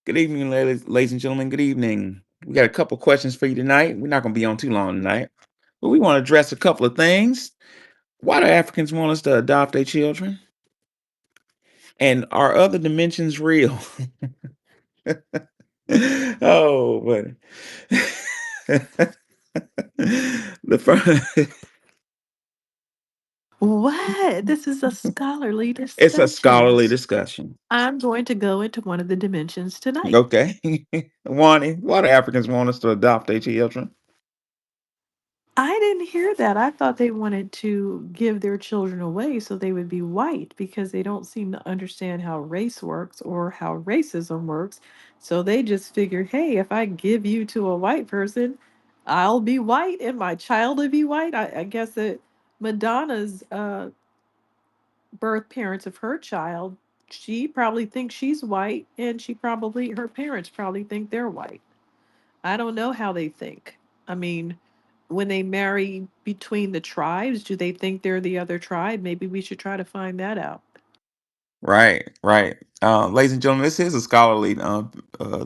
Good evening, ladies and gentlemen. Good evening. We got a couple questions for you tonight. We're not going to be on too long tonight, but we want to address a couple of things. Why do Africans want us to adopt their children? And are other dimensions real? Oh, buddy. the first, What? This is a scholarly it's a discussion. scholarly discussion. I'm going to go into one of the dimensions tonight. Okay. Wani, why do Africans want us to adopt their children? I didn't hear that. I thought they wanted to give their children away so they would be white because they don't seem to understand how race works or how racism works. So they just figure, hey, if I give you to a white person, I'll be white and my child will be white. I guess that Madonna's birth parents of her child, she probably thinks she's white, and her parents probably think they're white. I don't know how they think. I mean, when they marry between the tribes, do they think they're the other tribe? Maybe we should try to find that out. Right, right. Ladies and gentlemen, this is a scholarly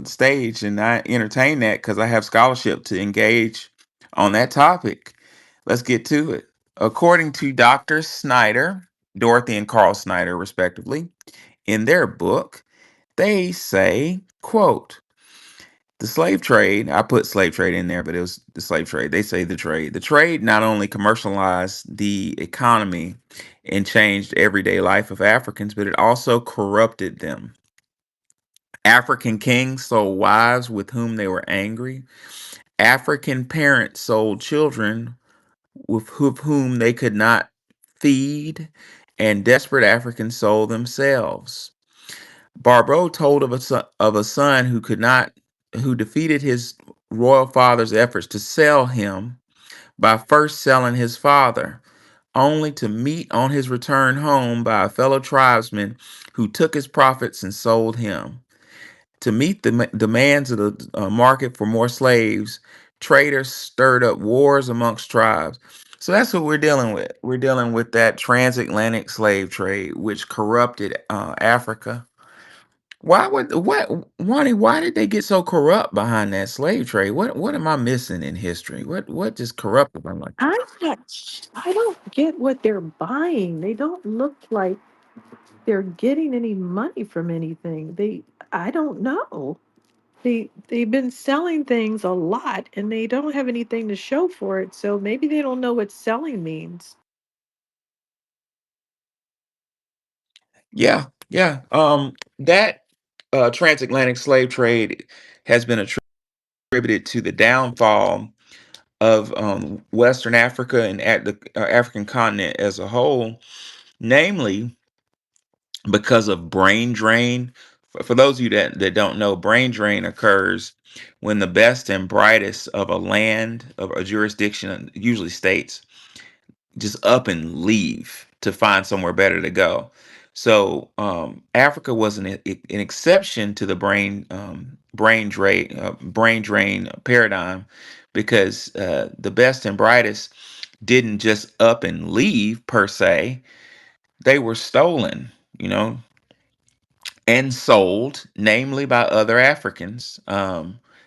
stage, and I entertain that because I have scholarship to engage on that topic. Let's get to it. According to Dr. Snyder, Dorothy and Carl Snyder, respectively, in their book, they say, quote, the slave trade, I put slave trade in there, but it was the slave trade. They say the trade. The trade not only commercialized the economy and changed everyday life of Africans, but it also corrupted them. African kings sold wives with whom they were angry. African parents sold children with whom they could not feed. And desperate Africans sold themselves. Barbot told of a son who could not, who defeated his royal father's efforts to sell him by first selling his father, only to meet on his return home by a fellow tribesman who took his profits and sold him. To meet the demands of the market for more slaves, traders stirred up wars amongst tribes. So that's what we're dealing with. We're dealing with that transatlantic slave trade, which corrupted Africa. Why did they get so corrupt behind that slave trade? What am I missing in history? What just corrupted them like that? I don't get what they're buying. They don't look like they're getting any money from anything. I don't know. They've been selling things a lot and they don't have anything to show for it. So maybe they don't know what selling means. Yeah, yeah. That transatlantic slave trade has been attributed to the downfall of Western Africa and at the African continent as a whole, namely because of brain drain. For those of you that don't know, brain drain occurs when the best and brightest of a land, of a jurisdiction, usually states, just up and leave to find somewhere better to go. So Africa was an exception to the brain drain paradigm because the best and brightest didn't just up and leave per se; they were stolen. You know, and sold, namely by other Africans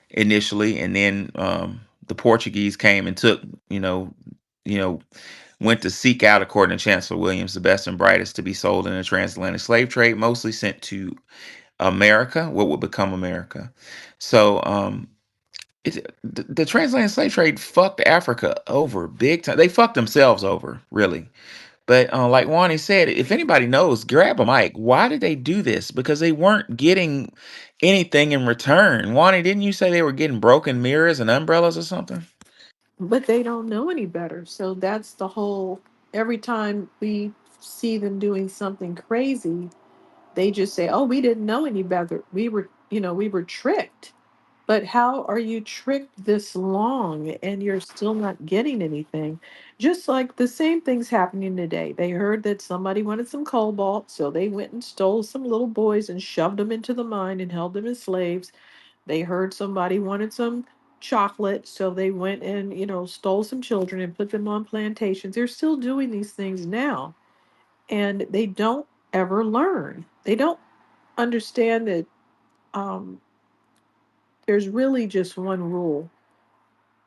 initially, and then the Portuguese came and took, you know, went to seek out, according to Chancellor Williams, the best and brightest to be sold in the transatlantic slave trade, mostly sent to America, what would become America. So the transatlantic slave trade fucked Africa over big time. They fucked themselves over, really. But like Wani said, if anybody knows, grab a mic. Why did they do this? Because they weren't getting anything in return. Wani, didn't you say they were getting broken mirrors and umbrellas or something? But they don't know any better. So that's the whole, every time we see them doing something crazy, they just say, "Oh, we didn't know any better. We were tricked." But how are you tricked this long and you're still not getting anything? Just like the same thing's happening today. They heard that somebody wanted some cobalt, so they went and stole some little boys and shoved them into the mine and held them as slaves. They heard somebody wanted some chocolate, so they went and, stole some children and put them on plantations. They're still doing these things now, and they don't ever learn. They don't understand that. there's really just one rule.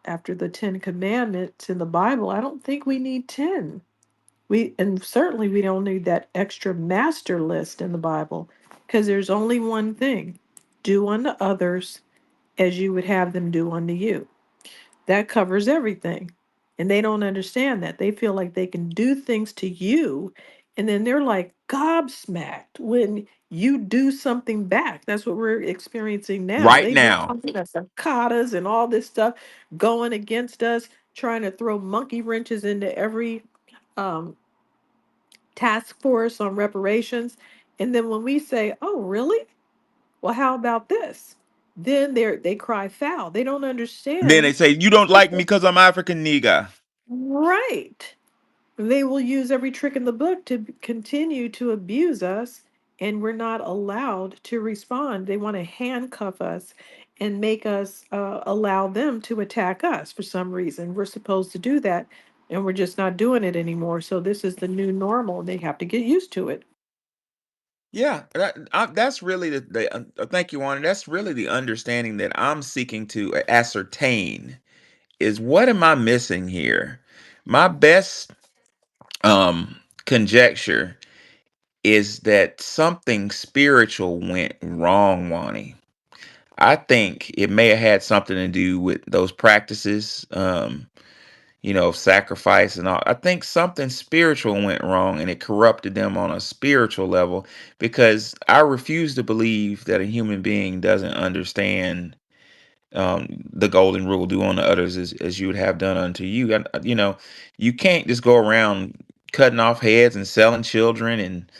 After the 10 commandments in the Bible, I don't think we need 10. And certainly we don't need that extra master list in the Bible, because there's only one thing: do unto others as you would have them do unto you. That covers everything. And they don't understand that. They feel like they can do things to you, and then they're like gobsmacked when you do something back. That's what we're experiencing now. Right They've been now. talking about cicadas and all this stuff going against us, trying to throw monkey wrenches into every um, task force on reparations. And then when we say, "Oh, really? Well, how about this?" Then they cry foul. They don't Then they understand. say, you don't like me because I'm African, nigga. Right. They will use every trick in the book to continue to abuse us, and we're not allowed to respond. They want to handcuff us and make us allow them to attack us for some reason. We're supposed to do that, and we're just not doing it anymore. So this is the new normal. They have to get used to it. Yeah, that's really thank you, Warner. That's really the understanding that I'm seeking to ascertain is what am I missing here? My best conjecture is that something spiritual went wrong, Wani. I think it may have had something to do with those practices, of sacrifice and all. I think something spiritual went wrong and it corrupted them on a spiritual level because I refuse to believe that a human being doesn't understand the golden rule: do unto others as you would have done unto you. You can't just go around cutting off heads and selling children and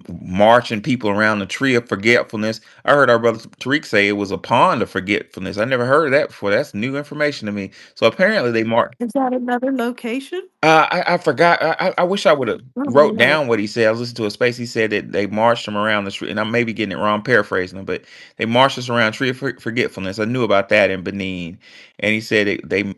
marching people around the tree of forgetfulness. I heard our brother Tariq say it was a pond of forgetfulness. I never heard of that before. That's new information to me. So apparently they march. Is that another location? I forgot. I wish I would have Oh, wrote no. down what he said. I was listening to a space. He said that they marched him around the street, and I may be getting it wrong, paraphrasing him, but they marched us around tree of forgetfulness. I knew about that in Benin, and he said they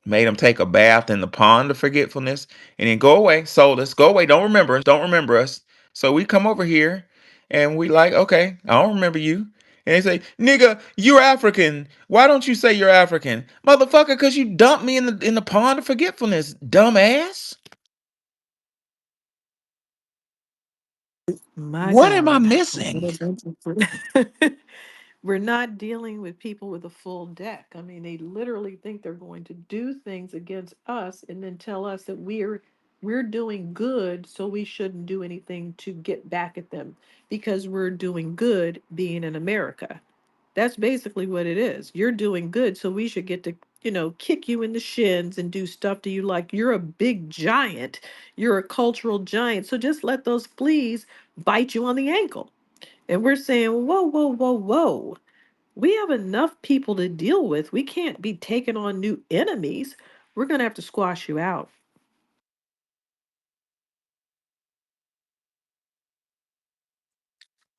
made him take a bath in the pond of forgetfulness and then go away. So let's go away. Don't remember us. Don't remember us. So we come over here and we like, okay, I don't remember you. And they say, nigga, you're African. Why don't you say you're African? Motherfucker, because you dumped me in the pond of forgetfulness, dumbass. My What am I God. missing? We're not dealing with people with a full deck. I mean, they literally think they're going to do things against us and then tell us that we're doing good, so we shouldn't do anything to get back at them because we're doing good being in America. That's basically what it is. You're doing good, so we should get to, kick you in the shins and do stuff to you like you're a big giant. You're a cultural giant. So just let those fleas bite you on the ankle. And we're saying, whoa, whoa, whoa, whoa. We have enough people to deal with. We can't be taking on new enemies. We're going to have to squash you out.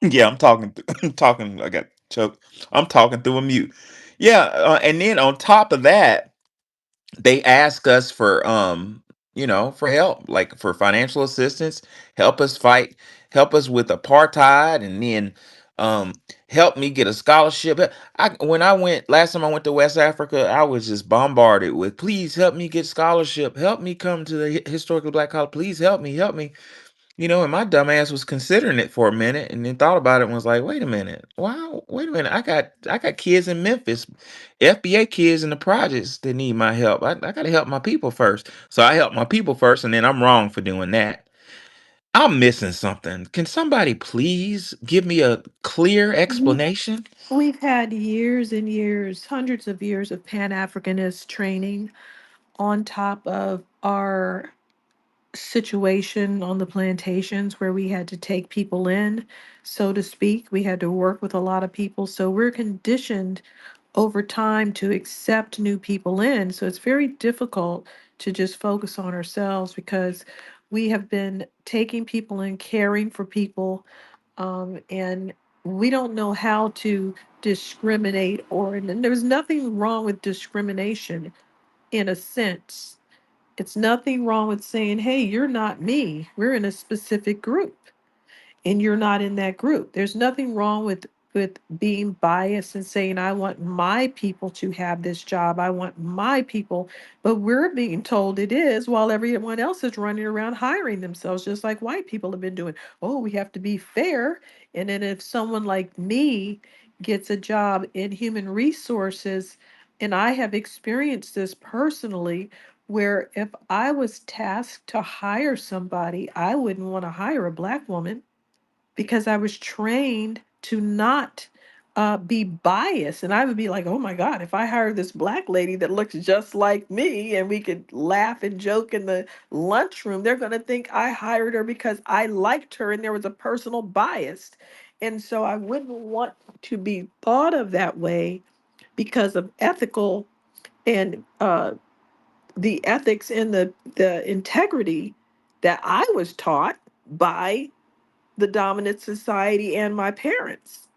Yeah, I'm talking. I'm talking. I got choked. I'm talking through a mute. Yeah, and then on top of that, they ask us for for help, like for financial assistance, help us fight, help us with apartheid, and then um help me get a scholarship. When I went last time I went to West Africa, I was just bombarded with, please help me get scholarship, help me come to the historically black college, please help me. And my dumb ass was considering it for a minute and then thought about it and was like, wait a minute. Wow, wait a minute. I got kids in Memphis, FBA kids in the projects that need my help. I gotta help my people first. So I help my people first, and then I'm wrong for doing that. I'm missing something. Can somebody please give me a clear We- explanation? We've had years and years, hundreds of years of Pan Africanist training on top of our situation on the plantations where we had to take people in, so to speak. We had to work with a lot of people. So we're conditioned over time to accept new people in. So it's very difficult to just focus on ourselves because we have been taking people in, caring for people, and we don't know how to discriminate, and there's nothing wrong with discrimination in a sense. It's nothing wrong with saying, hey, you're not me. We're in a specific group and you're not in that group. There's nothing wrong with with being biased and saying, I want my people to have this job. I want my people. But we're being told it is while everyone else is running around hiring themselves, just like white people have been doing. Oh, we have to be fair. And then if someone like me gets a job in human resources, and I have experienced this personally, where if I was tasked to hire somebody, I wouldn't want to hire a black woman because I was trained to not be biased. And I would be like, oh my God, if I hire this black lady that looks just like me and we could laugh and joke in the lunchroom, they're going to think I hired her because I liked her and there was a personal bias. And so I wouldn't want to be thought of that way because of ethical and the ethics and the integrity that I was taught by the dominant society and my parents.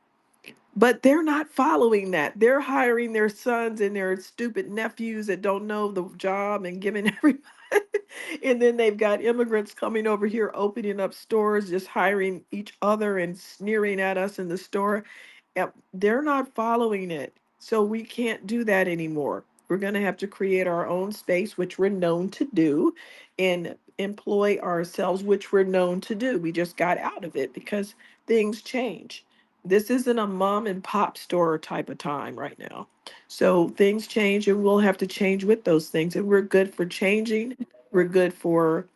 But they're not following that. They're hiring their sons and their stupid nephews that don't know the job and giving everybody. And then they've got immigrants coming over here, opening up stores, just hiring each other and sneering at us in the store. Yep, they're not following it. So we can't do that anymore. We're going to have to create our own space, which we're known to do, and employ ourselves, which we're known to do. We just got out of it because things change. This isn't a mom and pop store type of time right now. So things change and we'll have to change with those things. And we're good for changing. We're good for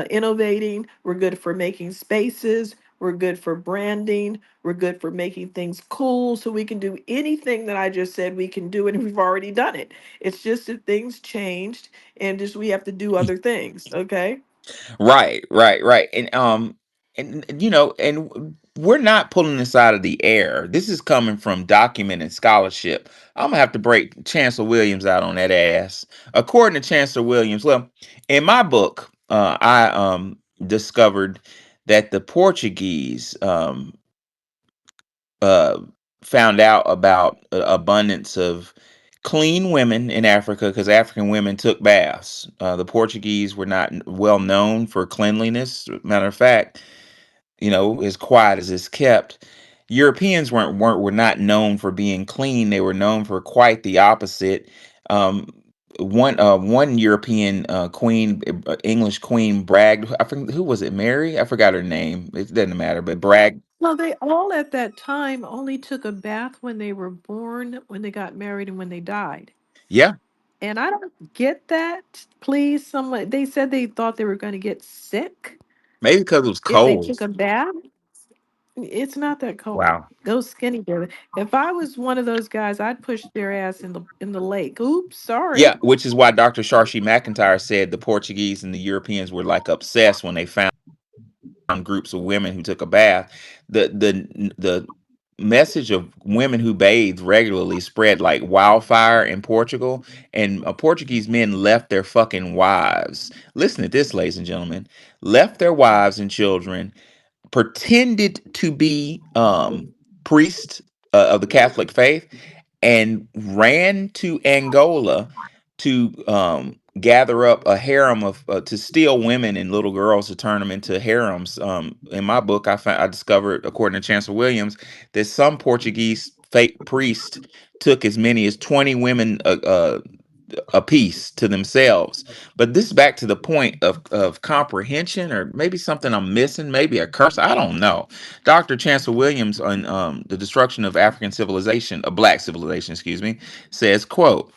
innovating. We're good for making spaces. We're good for branding. We're good for making things cool so we can do anything that I just said we can do, and we've already done it. It's just that things changed and just we have to do other things. Okay. Right, right, right. And you know, we're not pulling this out of the air. This is coming from documented scholarship. I'm gonna have to break Chancellor Williams out on that ass. According to Chancellor Williams, well, in my book, I discovered that the Portuguese uh found out about abundance of clean women in Africa because African women took baths. The Portuguese were not well known for cleanliness. Matter of fact, you know, as quiet as it's kept. Europeans were not known for being clean. They were known for quite the opposite. Um, one European queen, English queen, bragged. I forget who was it. Mary. I forgot her name. It doesn't matter. But bragged. Well, they all at that time only took a bath when they were born, when they got married, and when they died. Yeah, And I don't get that. Please, someone, they said they thought they were going to get sick maybe because it was if they cold. took a bath. It's not that cold. Wow. Those skinny dippers. If I was one of those guys, I'd push their ass in the lake. Oops, Yeah, sorry. which is why Dr. Sharshi McIntyre said the Portuguese and the Europeans were like obsessed when they found groups of women who took a bath. The message of women who bathed regularly spread like wildfire in Portugal, and Portuguese men left their fucking wives. Listen to this, ladies and gentlemen. Left their wives and children, pretended to be priests of the Catholic faith, and ran to Angola to gather up a harem of to steal women and little girls to turn them into harems. In my book, I discovered, according to Chancellor Williams, that some Portuguese fake priests took as many as 20 women a piece to themselves. But this is back to the point of comprehension, or maybe something I'm missing, maybe a curse. I don't know. Dr. Chancellor Williams on the destruction of African civilization, a black civilization, excuse me, says, quote,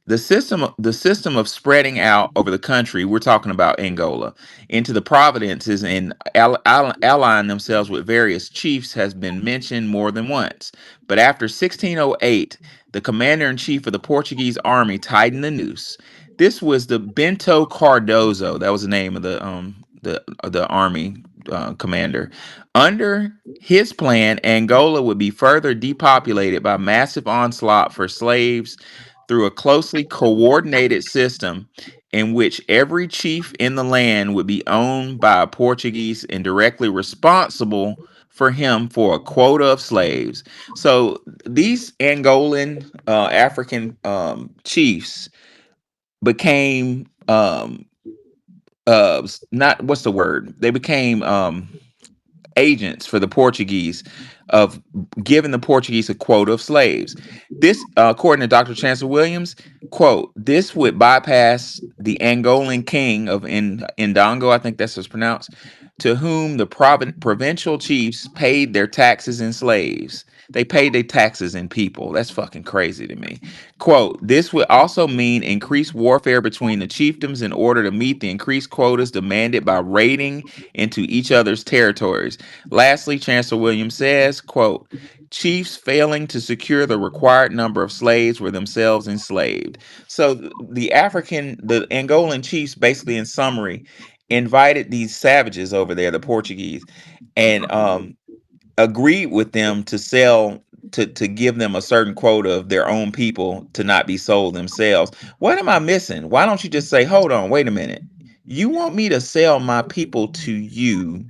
the system of spreading out over the country, we're talking about Angola, into the provinces and allying themselves with various chiefs has been mentioned more than once. But after 1608, the commander in chief of the Portuguese army tightened the noose. This was the Bento Cardozo. That was the name of the army commander. Under his plan, Angola would be further depopulated by massive onslaught for slaves through a closely coordinated system in which every chief in the land would be owned by a Portuguese and directly responsible for him for a quota of slaves. So these Angolan African chiefs became not what's the word? They became agents for the Portuguese of giving the Portuguese a quota of slaves. This, according to Dr. Chancellor Williams, quote, this would bypass the Angolan king of Indongo, I think that's what's pronounced, to whom the provincial chiefs paid their taxes in slaves. They paid their taxes in people. That's fucking crazy to me. Quote, this would also mean increased warfare between the chiefdoms in order to meet the increased quotas demanded by raiding into each other's territories. Lastly, Chancellor Williams says, quote, chiefs failing to secure the required number of slaves were themselves enslaved. So the Angolan chiefs, basically in summary, invited these savages over there, the Portuguese, and agreed with them to sell to give them a certain quota of their own people to not be sold themselves. What am I missing? Why don't you just say, hold on, wait a minute. You want me to sell my people to you?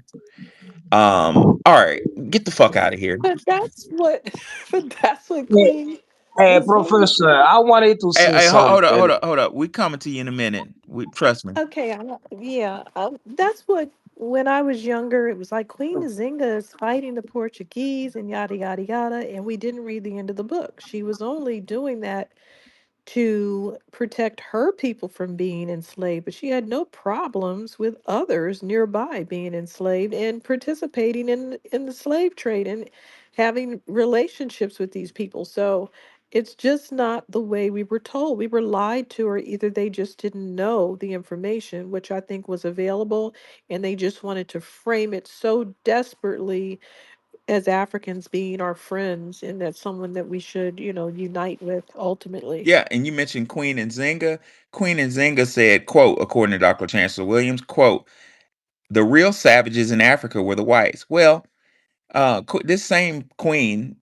All right, get the fuck out of here. But that's what, but that's what Hey, Queen hey, Zinga Professor, said. I wanted to Hey, say hey, hold up, hold something. up, hold up. We coming to you in a minute. We trust me. Okay, yeah, that's what. When I was younger, it was like Queen Zinga is fighting the Portuguese and yada yada yada, and we didn't read the end of the book. She was only doing that to protect her people from being enslaved, but she had no problems with others nearby being enslaved and participating in the slave trade and having relationships with these people. So it's just not the way we were told. We were lied to, or either they just didn't know the information, which I think was available, and they just wanted to frame it so desperately as Africans being our friends, and that's someone that we should, unite with ultimately. Yeah, and you mentioned Queen and Zinga. Queen and Zinga said, quote, according to Dr. Chancellor Williams, quote, the real savages in Africa were the whites. Well, this same queen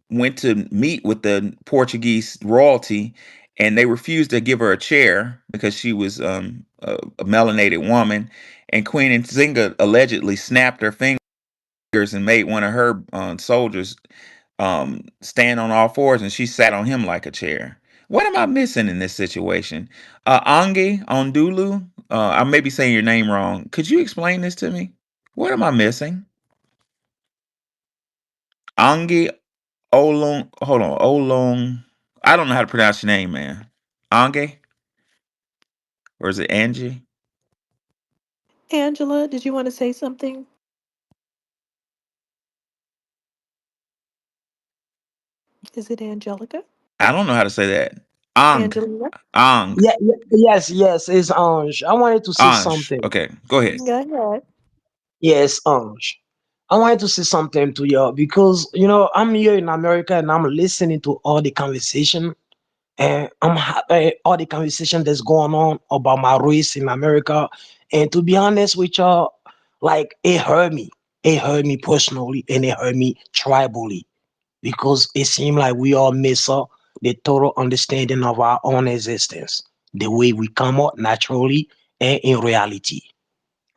went to meet with the Portuguese royalty, and they refused to give her a chair because she was a melanated woman. And Queen Nzinga allegedly snapped her fingers and made one of her soldiers stand on all fours, and she sat on him like a chair. What am I missing in this situation? Ange Ondulu, I may be saying your name wrong. Could you explain this to me? What am I missing? Ange Olong, hold on, Olong. I don't know how to pronounce your name, man. Ange, or is it Angie? Angela, did you want to say something? Is it Angelica? I don't know how to say that. Ang, Angelina? Ang, Yeah, yes, yes, it's Ange. I wanted to say Ange. something. Okay, go ahead. Go ahead. Yes, Ange. I wanted to say something to you because I'm here in America and I'm listening to all the conversation and all the conversation that's going on about my race in America. And to be honest with you, like it hurt me. It hurt me personally and it hurt me tribally because it seemed like we all miss up the total understanding of our own existence, the way we come out naturally and in reality.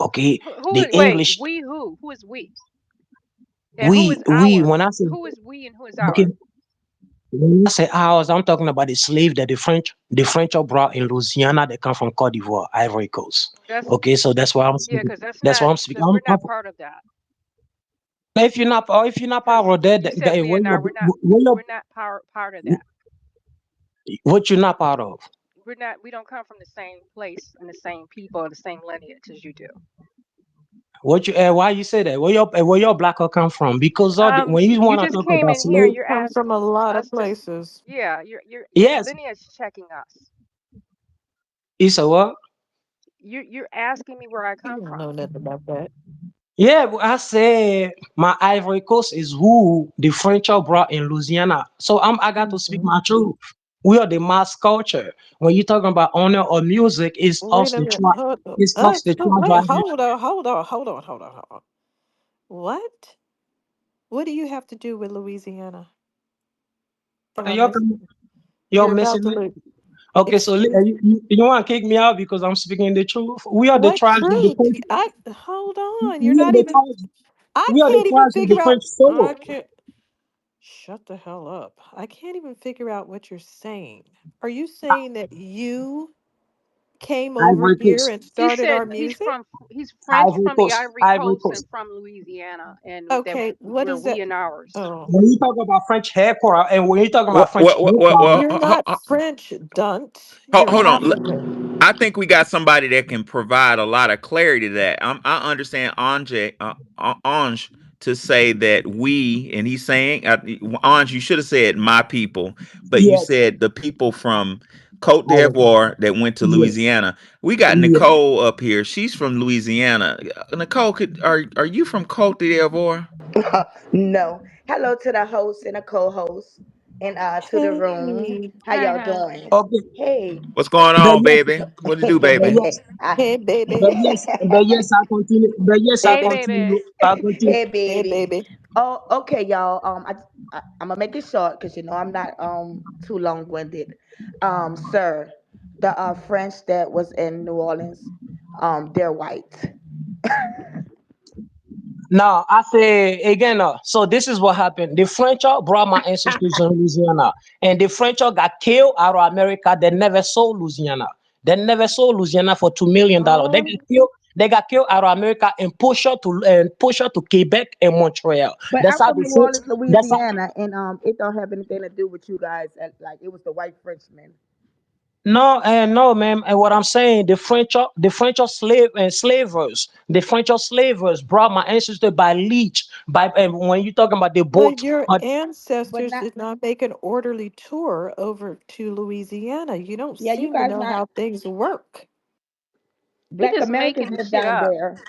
Okay, Who the is wait, English, we who? Who is we? And who is we our? when I say Who is we and who is okay, our? when I say ours, I'm talking about the slave that the French are brought in Louisiana. They come from Cote d'Ivoire, Ivory Coast. That's Okay, so that's why I'm yeah, speaking. because that's That's why not I'm speaking. that we're not part of that. If you're not part Because of that, you said we where and our, we're not part of that. what you're not part of. We don't come from the same place and the same people and the same lineage as you do. Why you say that? Where your black come from? Because when you You want to just talk came about in here and slave, you're Come from a asking lot of us to places. yeah, you're yes, lineage checking us. it's a what? You're asking me where I You come don't from. know nothing about that. Yeah, but I say my Ivory Coast is who the French are brought in Louisiana. So I got to speak Mhm. my truth. We are the mass culture. When you're talking about honor or music, it's Wait us a the minute. tribe. Hold, It's us the tribe wait, right here. hold on, hold on, hold on, hold on, hold on, hold on. What? What do you have to do with Louisiana? Am I You're, missing? you're You're about missing to it. lose. Okay, so Excuse you want to kick me out because I'm speaking the truth? We are the what tribes of the truth? French. I hold on. You're We are not the even. tribes. I We are the can't even tribes of the figure out. French I soul. can't. Shut the hell up. I can't even figure out what you're saying. Are you saying that you came over Ivory here Coast, and He started said our music? he's French Ivory from the Coast, Ivory Ivory Coast and Coast. from Louisiana, and that Okay, what we're is that? we and ours. Oh, When you talk about French headquarters, and when you talk about Well, French well, well, well, headquarters, you're not French, Dunt. You're hold on. African. I think we got somebody that can provide a lot of clarity to that. I understand Ange to say that we, and he's saying, Ange, you should have said my people, but you yes, said the people from Cote Ivory Coast, d'Ivoire that went to yes, Louisiana. We got yes. Nicole up here. She's from Louisiana. Nicole, are you from Cote d'Ivoire? No. Hello to the host and the co-host and to the room. Hey, How Hey, y'all hey. doing? Okay, Hey. What's going but on, yes, baby? What to do, but baby? yes, I- hey, but baby. yes, but yes, I continue. But yes, I Hey, Baby. baby. continue. I continue. hey Hey, baby. baby. Oh, okay, y'all. I'm gonna make it short because I'm not too long-winded. Sir, the French that was in New Orleans, they're white. Now I say again. So this is what happened. The French brought my ancestors in Louisiana, and the French got killed out of America. They never sold Louisiana. They never sold Louisiana for $2 million. They got Um, killed. They got killed out of America and push her to Quebec and Montreal. But That's I'm how from the New French. Orleans, That's how. Louisiana, and it don't have anything to do with you guys. Like it was the white Frenchmen. No, no, ma'am. And what I'm saying, the French are slavers. The French are slavers brought my ancestors by leech. By and when you talking about the but boat, your But ancestors not did not make an orderly tour over to Louisiana. You don't yeah, you seem to guys know not how things work. He Black just Americans making live shit down up. there.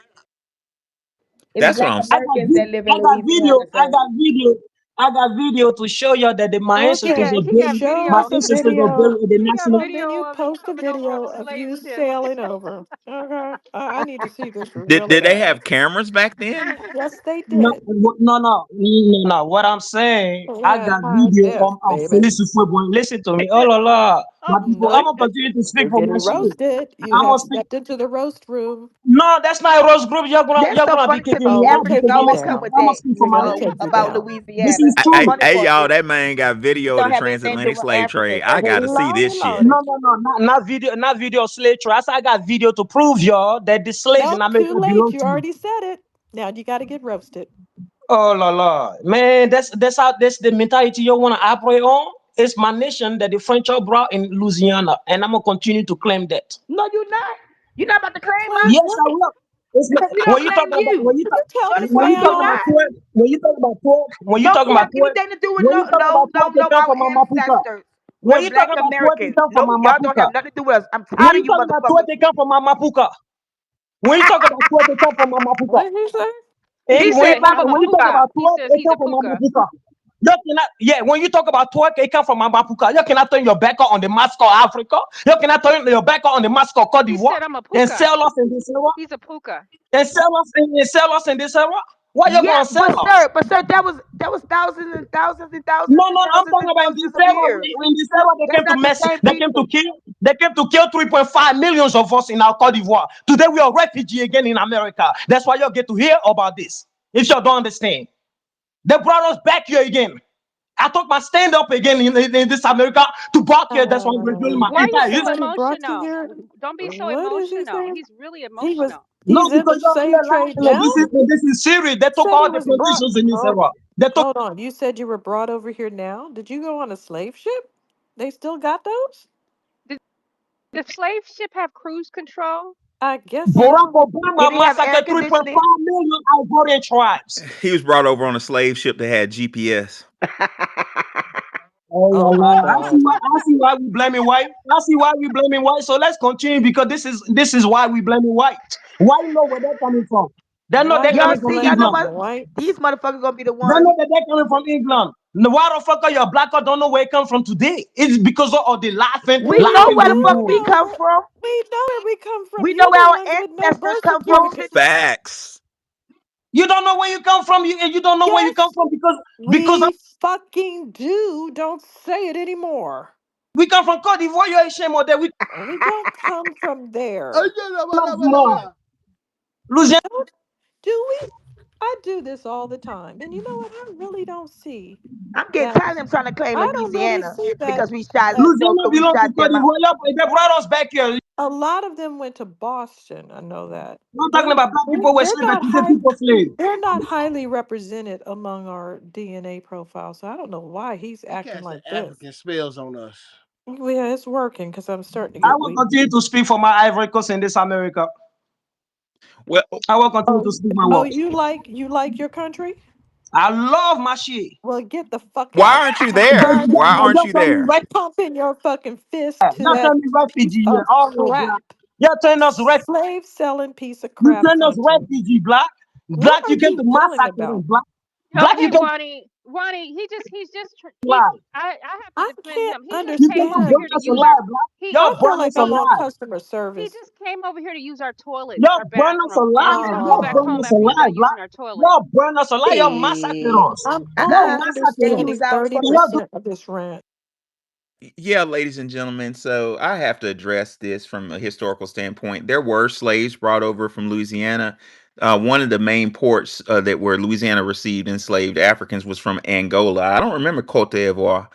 It's That's what Black I'm. I got Americans that live in I got Louisiana, video. I sir. got video. I got video to show you that my ancestors Okay, are He got buried. show My video. us a ancestors are video. buried at the He got national. And then video you of him post a coming over on video the of slave you ship. sailing over. Okay, I need to see this Did really did they bad. have cameras back then? Yes, they No, did. no. What I'm saying, They I had got high video def, of baby. Felicia Football. Listen to me. Oh la la. My people, No, I'm gonna continue to speak you're for getting my shit. roasted. You I'm have gonna speak. stepped into the roast room. No, that's not a rose group. That's You're so gonna be funny to kicking me. me Oh, we'll out Africans because take you I'm gonna always speak. come down. with I'm gonna that speak for We're my gonna people. take you about down. This Louisiana. is Hey, It's true. hey, funny hey, that y'all, it that man got video of don't the have anything to do transatlantic with slave trade. Africans. I That's got to see Lordy, this shit. lordy. Not video slave trade. I got video to prove y'all that the slaves in Nope, America too late. belong You to me. already said it. Now you got to get roasted. Oh la la, man, that's the mentality you wanna operate on. It's my nation that the French are brought in Louisiana, and I'm gonna continue to claim that. No, you're not. You're not about to claim Claim Yes, us I what? will. It's not, because we when don't you claim talking about you. Are you telling us No, when you you're talking now? about not. twerk, when you talking about twerk, when you No talking twerk about twerk, anything to do with when you talking about twerk, they come our from Mamapuka. ancestors. We're When you Black talking about twerk, they Americans. come from No, y'all don't Mamapuka. have nothing to do with us. I'm When tired of you you talking about twerk, motherfuckers. they come from Mamapuka. When you talk about twerk, they come from Mamapuka. What did he say? He And said he a when you talk puka. about He twerk, says it he's come a from puka. Mamapuka. You cannot, yeah, when you talk about twerk, it come from Mamapuka. You cannot turn your back on the mask of Africa. You cannot turn your back on the mask of Cote He d'Ivoire said I'm a and puka. sell us in this era. He's a puka. And sell us in this era. Why you Yeah, gonna but sell us? sir, that was thousands and thousands and No, thousands and no, I'm thousands talking and about in thousands this of era. years. In this era, they That's came to not the mess. same They came to people. kill. They came to kill 3.5 millions of us in our Cote d'Ivoire. Today we are refugee again in America. That's why you get to hear about this. If you don't understand, they brought us back here again. I took my stand up again in this America to back here. That's why I'm revealing my Why are you entire so history. Somebody brought you emotional? here. Don't be so What is he emotional. saying? He's really He was. emotional. No, He's in the because you're slave here trade lying, and now. this is serious. They You took said he all the was brought. plantations in this Oh, era. They took. hold on. You said you were brought over here now. Did you go on a slave ship? They still got those? Did the slave ship have cruise control? I guess Barack so. Obama Did it have air massacred conditioning? 3.5 million Ivorian tribes. He was brought over on a slave ship that had GPS. Oh Oh la my la! God. I see why we blaming white. I see why we blaming white. So let's continue because this is why we blaming white. Why you know where they're coming from? They know Why they're are Y'all we coming from see, y'all know England. blaming what? These whites? motherfuckers gonna be the They ones. know that they're coming from England. The why the fuck are your black don't know where it come from today? It's because of the laughing, We We know laughing where when the you fuck do we it. come know. from. We know where we come from. We know You're where the our ones with no ancestors birth come from. certificates. Facts. You don't know where you come from. You don't know where you come Yes, from because we fucking do. Don't say it anymore. we come from Cote d'Ivoire. You're ashamed of that. We We don't come from there. come from Louisiana. Don't do we? I do this all the time. And you know what? I really don't see I'm getting that. tired of them trying to claim I don't really Louisiana see that. because we shot That them, so Louisiana we belongs to shot Cote them out. d'Ivoire. They brought us back here. A lot of them went to Boston. I know that. I'm talking about black people were They're slaves and not keeping high. people slave. They're not highly represented among our DNA profile, so I don't know why he's He acting cast the like this. African spells on us. Well, yeah, it's working because I'm starting to I get will weak. continue to speak for my Ivory Coast in this America. Well, I will continue to Oh, speak my oh, words. you like your country? I love my shit. Well, get the fuck why out. aren't you I'm there? tired of Why you aren't you there? pumping your fucking fist to Y'all that turn me piece refugee here. of Oh, black. crap, Y'all turn us refugee. slave selling piece of You crap turn us country. refugee, black. What Black, are you came you to yelling massacre us, about? black. Black, you Okay, came to Ronnie, he. lie. I have to I defend can't him. He just You came cannot over understand. burn here to us use our. alive, black. He I Y'all feel burn like us I'm on alive. customer he service. just came over here to use our toilets, Y'all our burn us bathroom, and he's alive. gonna go Y'all back burn home us after he's alive, done black. using our toilet. Y'all burn us alive. Y'all massacre Shit. us. I'm Y'all only They massacre us. use understanding our So toilet. y'all do 30% of this rant. Yeah, ladies and gentlemen, so I have to address this from a historical standpoint. There were slaves brought over from Louisiana. One of the main ports that where Louisiana received enslaved Africans was from Angola. I don't remember Cote d'Ivoire.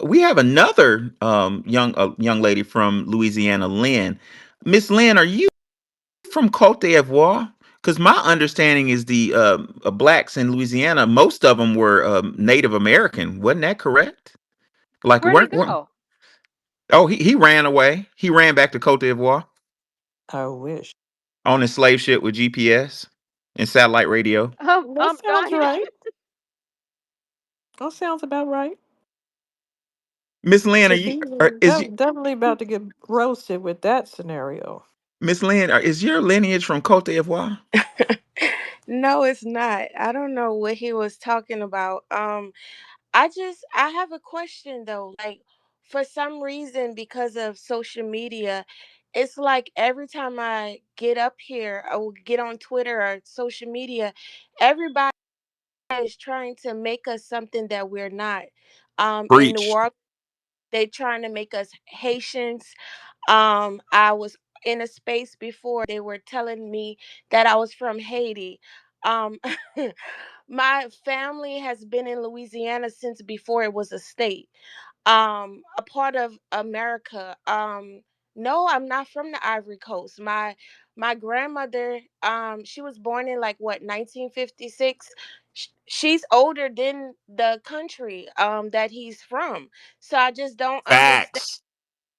We have another young lady from Louisiana, Lynn. Miss Lynn, are you from Cote d'Ivoire? Because my understanding is the blacks in Louisiana, most of them were Native American. Wasn't that correct? Like Where'd he weren't go? Oh, he ran away. He ran back to Cote d'Ivoire I wish. on his slave ship with GPS and satellite radio. That sounds Donnie. right. That sounds about right. Miss Lynn, are Because you? he's Is you, definitely about to get roasted with that scenario. Miss Lynn? Is your lineage from Cote d'Ivoire? No, it's not. I don't know what he was talking about. I have a question though. Like for some reason because of social media, it's like every time I get up here, I will get on Twitter or social media, everybody is trying to make us something that we're not. In New Breach. Orleans, they trying to make us Haitians. I was in a space before they were telling me that I was from Haiti. Um, my family has been in Louisiana since before it was a state. A part of America. No, I'm not from the Ivory Coast. My grandmother, she was born in like what 1956. She's older than the country that he's from. So I just don't understand Facts.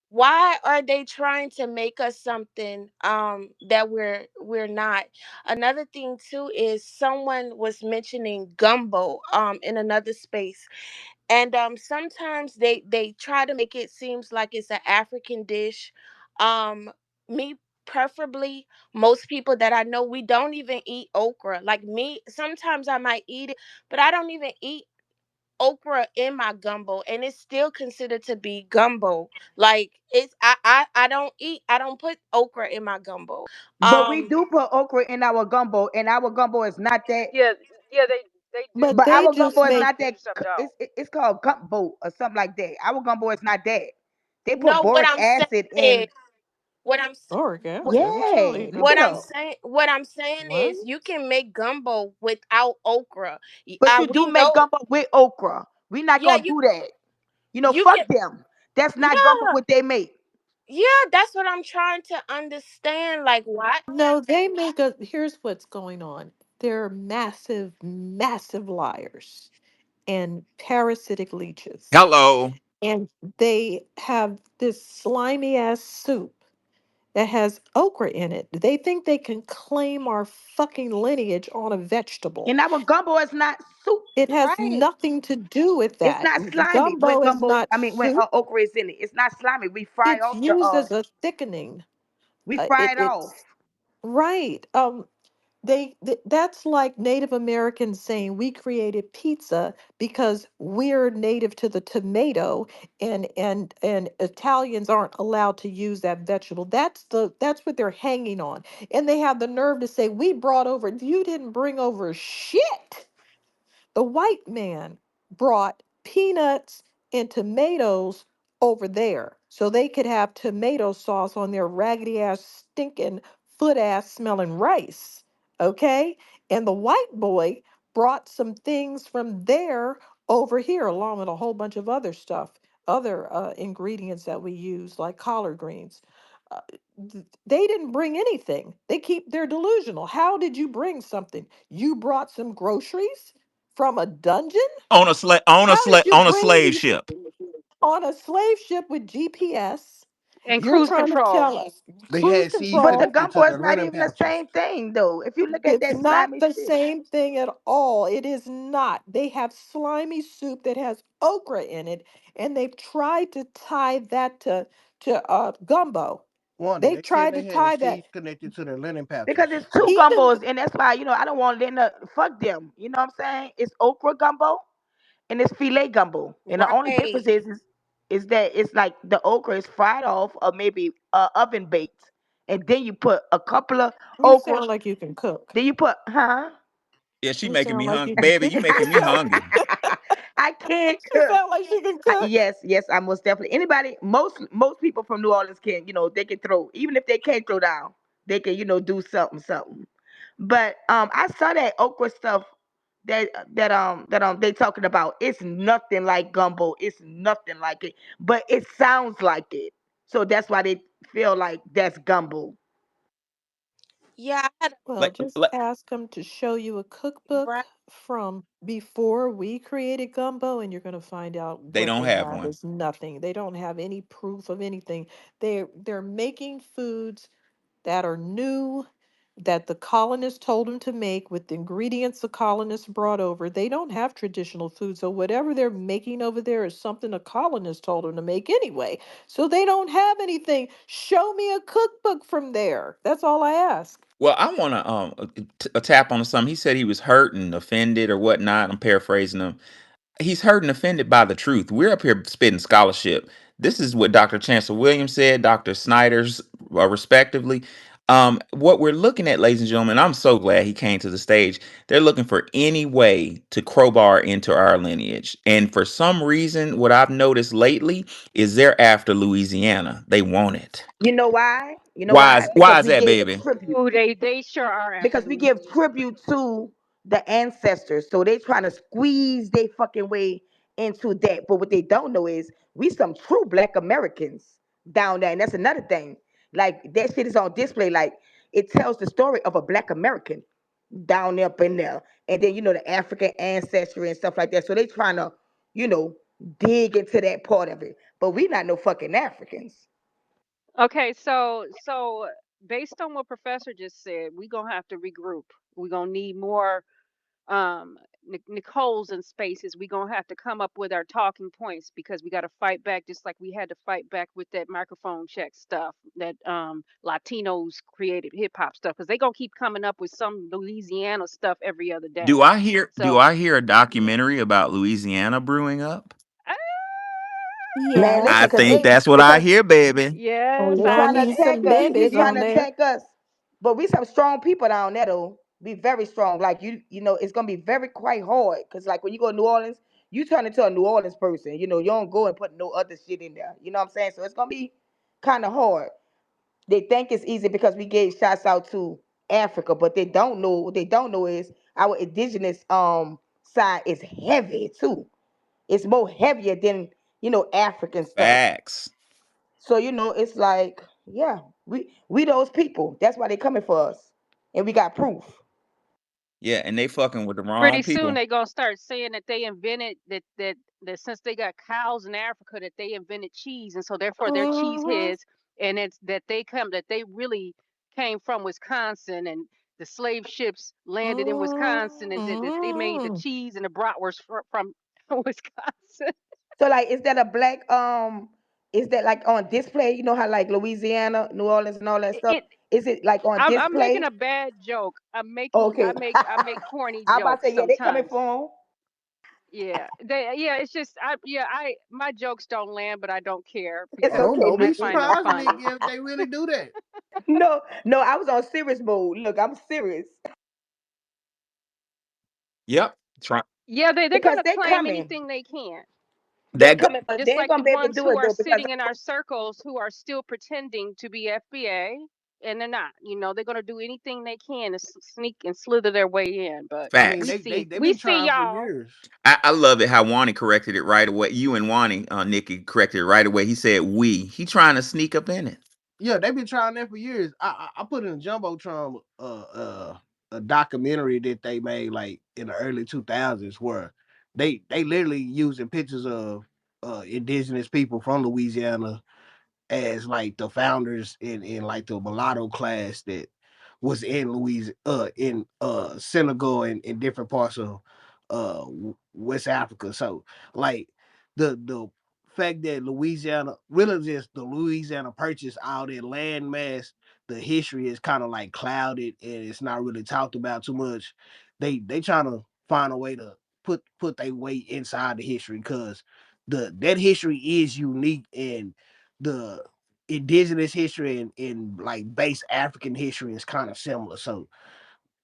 why are they trying to make us something that we're not. Another thing too is someone was mentioning gumbo in another space, and sometimes they try to make it seems like it's an African dish. Me preferably, most people that I know, we don't even eat okra. Like me, sometimes I might eat it, but I don't even eat okra in my gumbo, and it's still considered to be gumbo. Like it's I don't put okra in my gumbo. But we um do put okra in our gumbo, and our gumbo is not that. Yeah, yeah, they But do. But they our They gumbo just is make not leave that. stuff out. It's called gumbo or something like that. Our gumbo is not that. They put no, what boric I'm saying acid is in. what I'm Lord what, acid. What y'all Yeah, eating look over it there? up. what I'm saying What? is you can make gumbo without okra. But you We do make know. gumbo with okra. We not Yeah, gonna do that. you Fuck can. them. That's not gumbo Yeah, what they make. yeah, that's what I'm trying to understand. Like what? No, they make a. Here's what's going on. They're massive, massive liars and parasitic leeches. Hello. And they have this slimy ass soup that has okra in it. They think they can claim our fucking lineage on a vegetable. And our gumbo is not soup, It has right? nothing to do with It's that. not slimy when Gumbo is gumbo. not I mean, when soup. okra is in it, it's not slimy. We fry It's off used as a thickening. we fry it off. It's right. That's like Native Americans saying we created pizza because we're native to the tomato, and Italians aren't allowed to use that vegetable. That's what they're hanging on. And they have the nerve to say we brought over, you didn't bring over shit. The white man brought peanuts and tomatoes over there so they could have tomato sauce on their raggedy ass, stinking, foot ass smelling rice. Okay? And the white boy brought some things from there over here, along with a whole bunch of other stuff, other ingredients that we use, like collard greens. uh, they didn't bring anything. They're delusional. How did you bring something? You brought some groceries from a dungeon? On a How did you on a bring slave these ship. on a slave ship with GPS? And You're cruise trying to control. tell us They cruise had seeds But the control. connected to gumbo is the not linen even the pouches. same thing, though. If you look at It's that not slimy the shit. same thing at all. It is not. They have slimy soup that has okra in it, and they've tried to tie that to gumbo. Wanda, They've they said tried they to had the tie that. seeds connected to their linen pouches. Because it's two Even gumbos, and that's why, I don't want to fuck them. You know what I'm saying? It's okra gumbo and it's filet gumbo. And the only difference Right. is that it's like the okra is fried off or maybe oven baked. And then you put a couple of you okra. sound like you can cook. Then you put, huh? Yeah, she You making sound me like hungry. you can Baby, cook. you making me hungry. I can't She cook. sound like she can cook. Yes, yes, I most definitely. Anybody, most people from New Orleans can, they can throw. Even if they can't throw down, they can, do something, something. But I saw that okra stuff that they talking about. It's nothing like gumbo. It's nothing like it, but it sounds like it. So that's why they feel like that's gumbo. Yeah, I had Well, Like, just like ask them to show you a right. cookbook from before we created gumbo, and you're going to find out they what don't they have have one. is nothing. They don't have any proof of anything. They're making foods that are new, that the colonists told them to make with the ingredients the colonists brought over. They don't have traditional food, so whatever they're making over there is something the colonists told them to make anyway. So they don't have anything. Show me a cookbook from there. That's all I ask. Well, I want to tap on something. He said he was hurt and offended or whatnot. I'm paraphrasing him. He's hurt and offended by the truth. We're up here spitting scholarship. This is what Dr. Chancellor Williams said, Dr. Snyder's, respectively. What we're looking at, ladies and gentlemen, I'm so glad he came to the stage. They're looking for any way to crowbar into our lineage. And for some reason, what I've noticed lately is they're after Louisiana. They want it. You know why? You know why? Why Because is we that, gave a baby? tribute. Ooh, they sure are after Because we give Louisiana. tribute to the ancestors. So they trying to squeeze their fucking way into that. But what they don't know is we some true black Americans down there. And that's another thing. Like that shit is on display. Like it tells the story of a black American down there up in there. And then, the African ancestry and stuff like that. So they trying to, you know, dig into that part of it. But we not no fucking Africans. Okay, so based on what Professor just said, we're gonna have to regroup. We're gonna need more Nicole's in spaces. We're gonna have to come up with our talking points because we got to fight back, just like we had to fight back with that microphone check stuff that Latinos created hip hop stuff, because they gonna keep coming up with some Louisiana stuff every other Do day. I hear do So I hear a yeah. documentary about Louisiana brewing up? Ah, Man, Yes. I listen, think that's what I because hear, baby. We're yes, they I gonna trying to need attack some us. They babies trying on to think. there. attack us. But we some strong people down there though. We very strong. Like it's gonna be very quite hard. Cause like when you go to New Orleans, you turn into a New Orleans person. You don't go and put no other shit in there. You know what I'm saying? So it's gonna be kind of hard. They think it's easy because we gave shots out to Africa, but they don't know what they don't know is our indigenous side is heavy too. It's more heavier than African stuff. Facts. So it's like, yeah, we those people. That's why they coming for us, and we got proof. Yeah, and they fucking with the wrong Pretty soon people. they gonna start saying that they invented that since they got cows in Africa that they invented cheese, and so therefore they're cheese Hmm. heads, and it's that they really came from Wisconsin, and the slave ships landed in Wisconsin, and that they made the Hmm. cheese and the bratwurst from Wisconsin. So like, is that a black Is that like on display? You know how like Louisiana, New Orleans, and all that stuff. It Is it like on I'm making display? a bad joke. Okay. I make corny I'm about to jokes say, yeah, they coming sometimes. for 'em. Yeah, it's just I my jokes don't land, but I don't care It's I because don't okay, know. I Be Nikki. find them surprised, funny. Nikki, if they really do that. No, no, I was on serious mode. Look, I'm serious Yep. Try Yeah, they're because gonna they claim coming. anything they can. They that. coming, but they Just ain't like gonna the be able to ones do who it are though because sitting in our circles who are still pretending to be FBA, and they're not. They're gonna do anything they can to sneak and slither their way in. But I mean, Facts. they've we been see trying for y'all. years. I love it how Wani corrected it right away. You and Wani, Nikki, corrected it right away. He said we. He trying to sneak up in it. Yeah, they've been trying that for years. I put in a jumbotron a documentary that they made like in the early 2000s where they literally using pictures of indigenous people from Louisiana as like the founders in like the mulatto class that was in in Senegal and in different parts of West Africa. So like the fact that Louisiana really just the Louisiana purchased all that land mass, the history is kind of like clouded and it's not really talked about too much. They trying to find a way to put their weight inside the history because that history is unique and the indigenous history and like base African history is kind of similar. So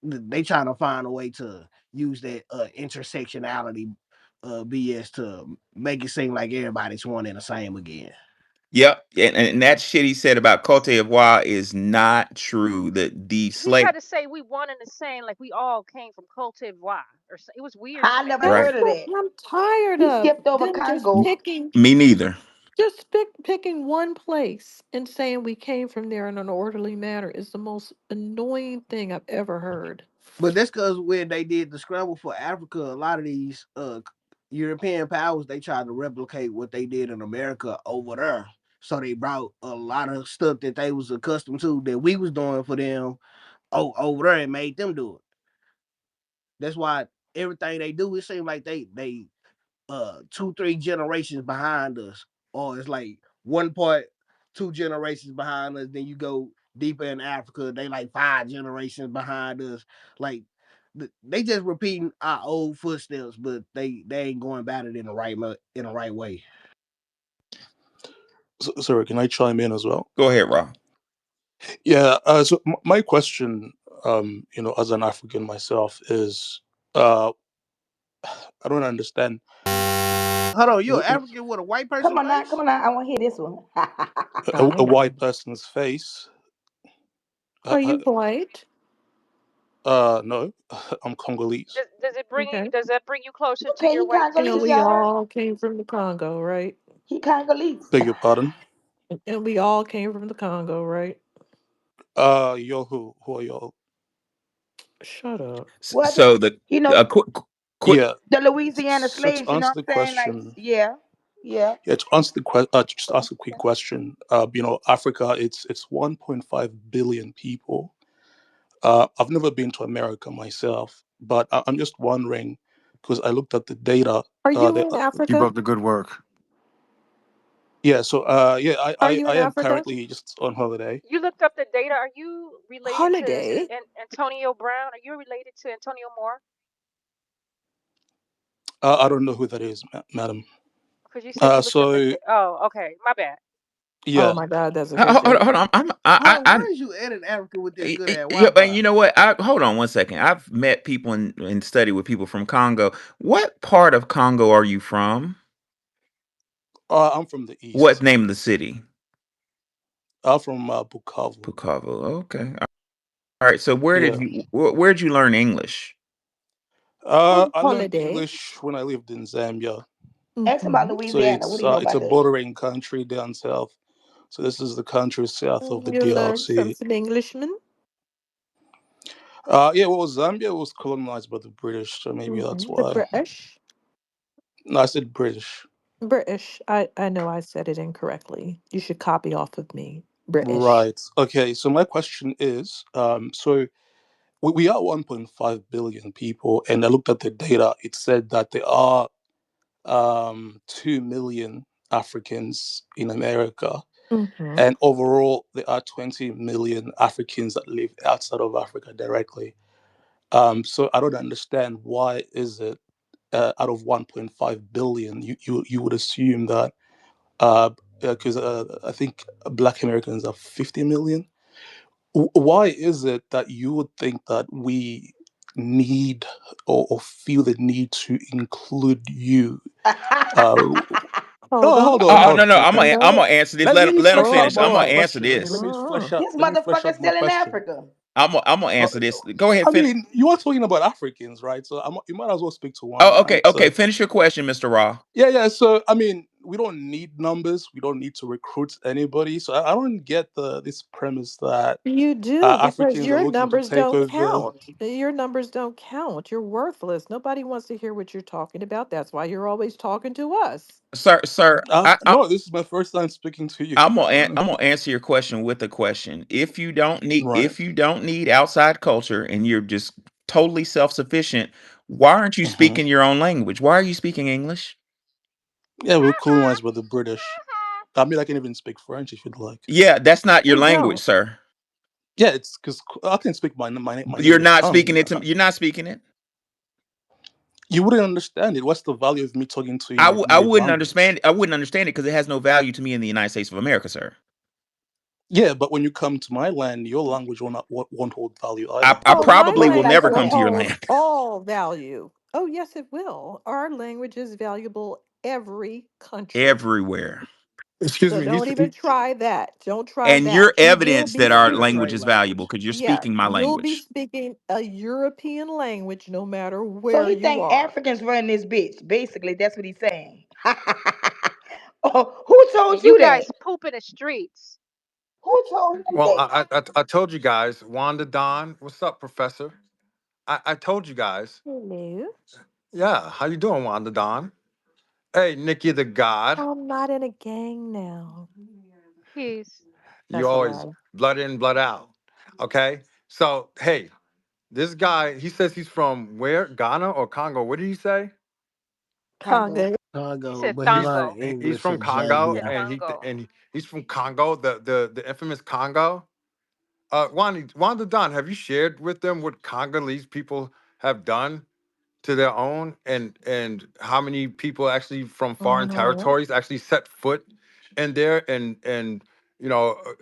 they trying to find a way to use that intersectionality BS to make it seem like everybody's one and the same again. Yep, and that shit he said about Cote d'Ivoire is not true. The He slave, tried to say we one and the same, like we all came from Cote d'Ivoire, it was weird. He I said never that. That's right? heard of what that. I'm tired He of. skipped over Them just Congo. Me neither. picking one place and saying we came from there in an orderly manner is the most annoying thing I've ever heard. But that's because when they did the scramble for Africa, a lot of these European powers they tried to replicate what they did in America over there. So they brought a lot of stuff that they was accustomed to that we was doing for them over there and made them do it. That's why everything they do, it seems like they 2, 3 generations behind us, or it's like one part 2 generations behind us. Then you go deeper in Africa, they like 5 generations behind us. Like they just repeating our old footsteps, but they ain't going about it in in the right way. Sorry, can I chime in as well? Go ahead, Rob. Yeah. My question, as an African myself, is uh, I don't understand. Hold on, you're w- w- African with a white person Come face? on now. I want to hear this one. a Kinda. white person's face. Uh, Are uh, you white? no, I'm Congolese. Does it bring you? Okay. Does that bring you closer to Okay, your he white And Congolese, Jesus? we y'all. all came from the Congo, right? He Congolese. Beg your pardon. And we all came from the Congo, right? Yo, who are y'all? Shut up. What? So the You know, quick, quick. Yeah. the Louisiana So to slaves, you know answer what the I'm saying? Like, question, yeah, yeah. yeah, just ask a quick question. Africa, it's 1.5 billion people. I've never been to America myself, but I'm just wondering because I looked at the data. Are you The in Keep Africa? up the good work. Yeah, so yeah, Are you I in am Africa? currently just on holiday. You looked up the data. Are you related to Holiday? Antonio Brown? Are you related to Antonio Moore? I don't know who that is, madam. Because you said you looked up the. So Oh, okay. My bad. Oh yeah, my God, that's a good Hold joke. on, hold on. Hold on, why is you edit Africa with this good at Yeah, and Wi-Fi? you know what? I hold on one second. I've met people and studied with people from Congo. What part of Congo are you from? I'm from the What's east. the name of the city? I'm from Bukavu. Bukavu. Okay. All right. So Yeah. where'd you learn English? On I learned holiday. English when I lived in Zambia. Ask him about Mm-hmm. So Louisiana. What do you know it's about a that? bordering country down south. So this is the country south of the You learned from DRC. some Englishmen. Yeah, well, Zambia was colonized by the British, so maybe that's Mm-hmm. The why. British. No, I said British. British. I know I said it incorrectly. You should copy off of me. British. Right. Okay. So my question is, so we are 1.5 billion people, and I looked at the data. It said that there are 2 million Africans in America, Mm-hmm. and overall there are 20 million Africans that live outside of Africa directly. So I don't understand why is it out of 1.5 billion, you would assume that because I think Black Americans are 50 million. Why is it that you would think that we need or feel the need to include you? Uh, Hold no, on. Oh, hold no, no. on. Hold I'm on. gonna answer this. Let me Let him flesh out finish. my I'm Hold gonna own answer question. this. Let me flesh on. out. This Let me flesh motherfucker out my still in question. Africa. I'm gonna Uh, answer this. Go ahead. I mean, you are talking about Africans, right? So you might as well speak to one, Oh, okay, right? okay. So Finish your question, Mr. Raw. yeah, yeah. So I mean, we don't need numbers. We don't need to recruit anybody. So I don't get the this premise that You do because Africans are your looking to numbers take don't over. count. Your numbers don't count. You're worthless. Nobody wants to hear what you're talking about. That's why you're always talking to us. Sir, No, this is my first time speaking to you. I'm gonna answer your question with a question. Right. If you don't need outside culture and you're just totally self sufficient, why aren't you Hmm. speaking your own language? Why are you speaking English? Yeah, we're colonized by the British. I mean, I can even speak French if you'd like. Yeah, that's not your We language, don't. sir. Yeah, it's because I can speak my native tongue. You're not speaking it. You wouldn't understand it. What's the value of me talking to you in your native language? I wouldn't understand it because it has no value to me in the United States of America, sir. Yeah, but when you come to my land, your language won't hold value either. I Oh, What's my probably what's will language never value will come to add? your hold land. all value. Oh, yes, it will. Our language is valuable every country. Everywhere. Excuse So me. don't even try that. Don't try And you're that. You will evidence be that That our is a speaking, language great is valuable language. because you're yeah, speaking my you'll be language. speaking a European language no matter So where he you think are. Africans run this bitch. Basically, that's what he's saying. Oh, who told And you you that? guys poop in the streets. Who told him Well, that? I told you guys, Wanda Don. What's up, Professor? I told you guys. Hello. Yeah, how you doing, Wanda Don? Hey, Nikki the God. I'm not in a gang now. Peace. You That's a always lie. blood in, blood out. Okay, so hey, this guy, he says he's from where? Ghana or Congo? What did he say? Congo. Congo. He Congo, said but he learned thongo. He's English from in He Congo, said Zambia. and thongo. he's from Congo, the infamous Congo. Wanda Don, have you shared with them what Congolese people have done to their own, and how many people actually from foreign Mm-hmm. territories actually set foot in there, and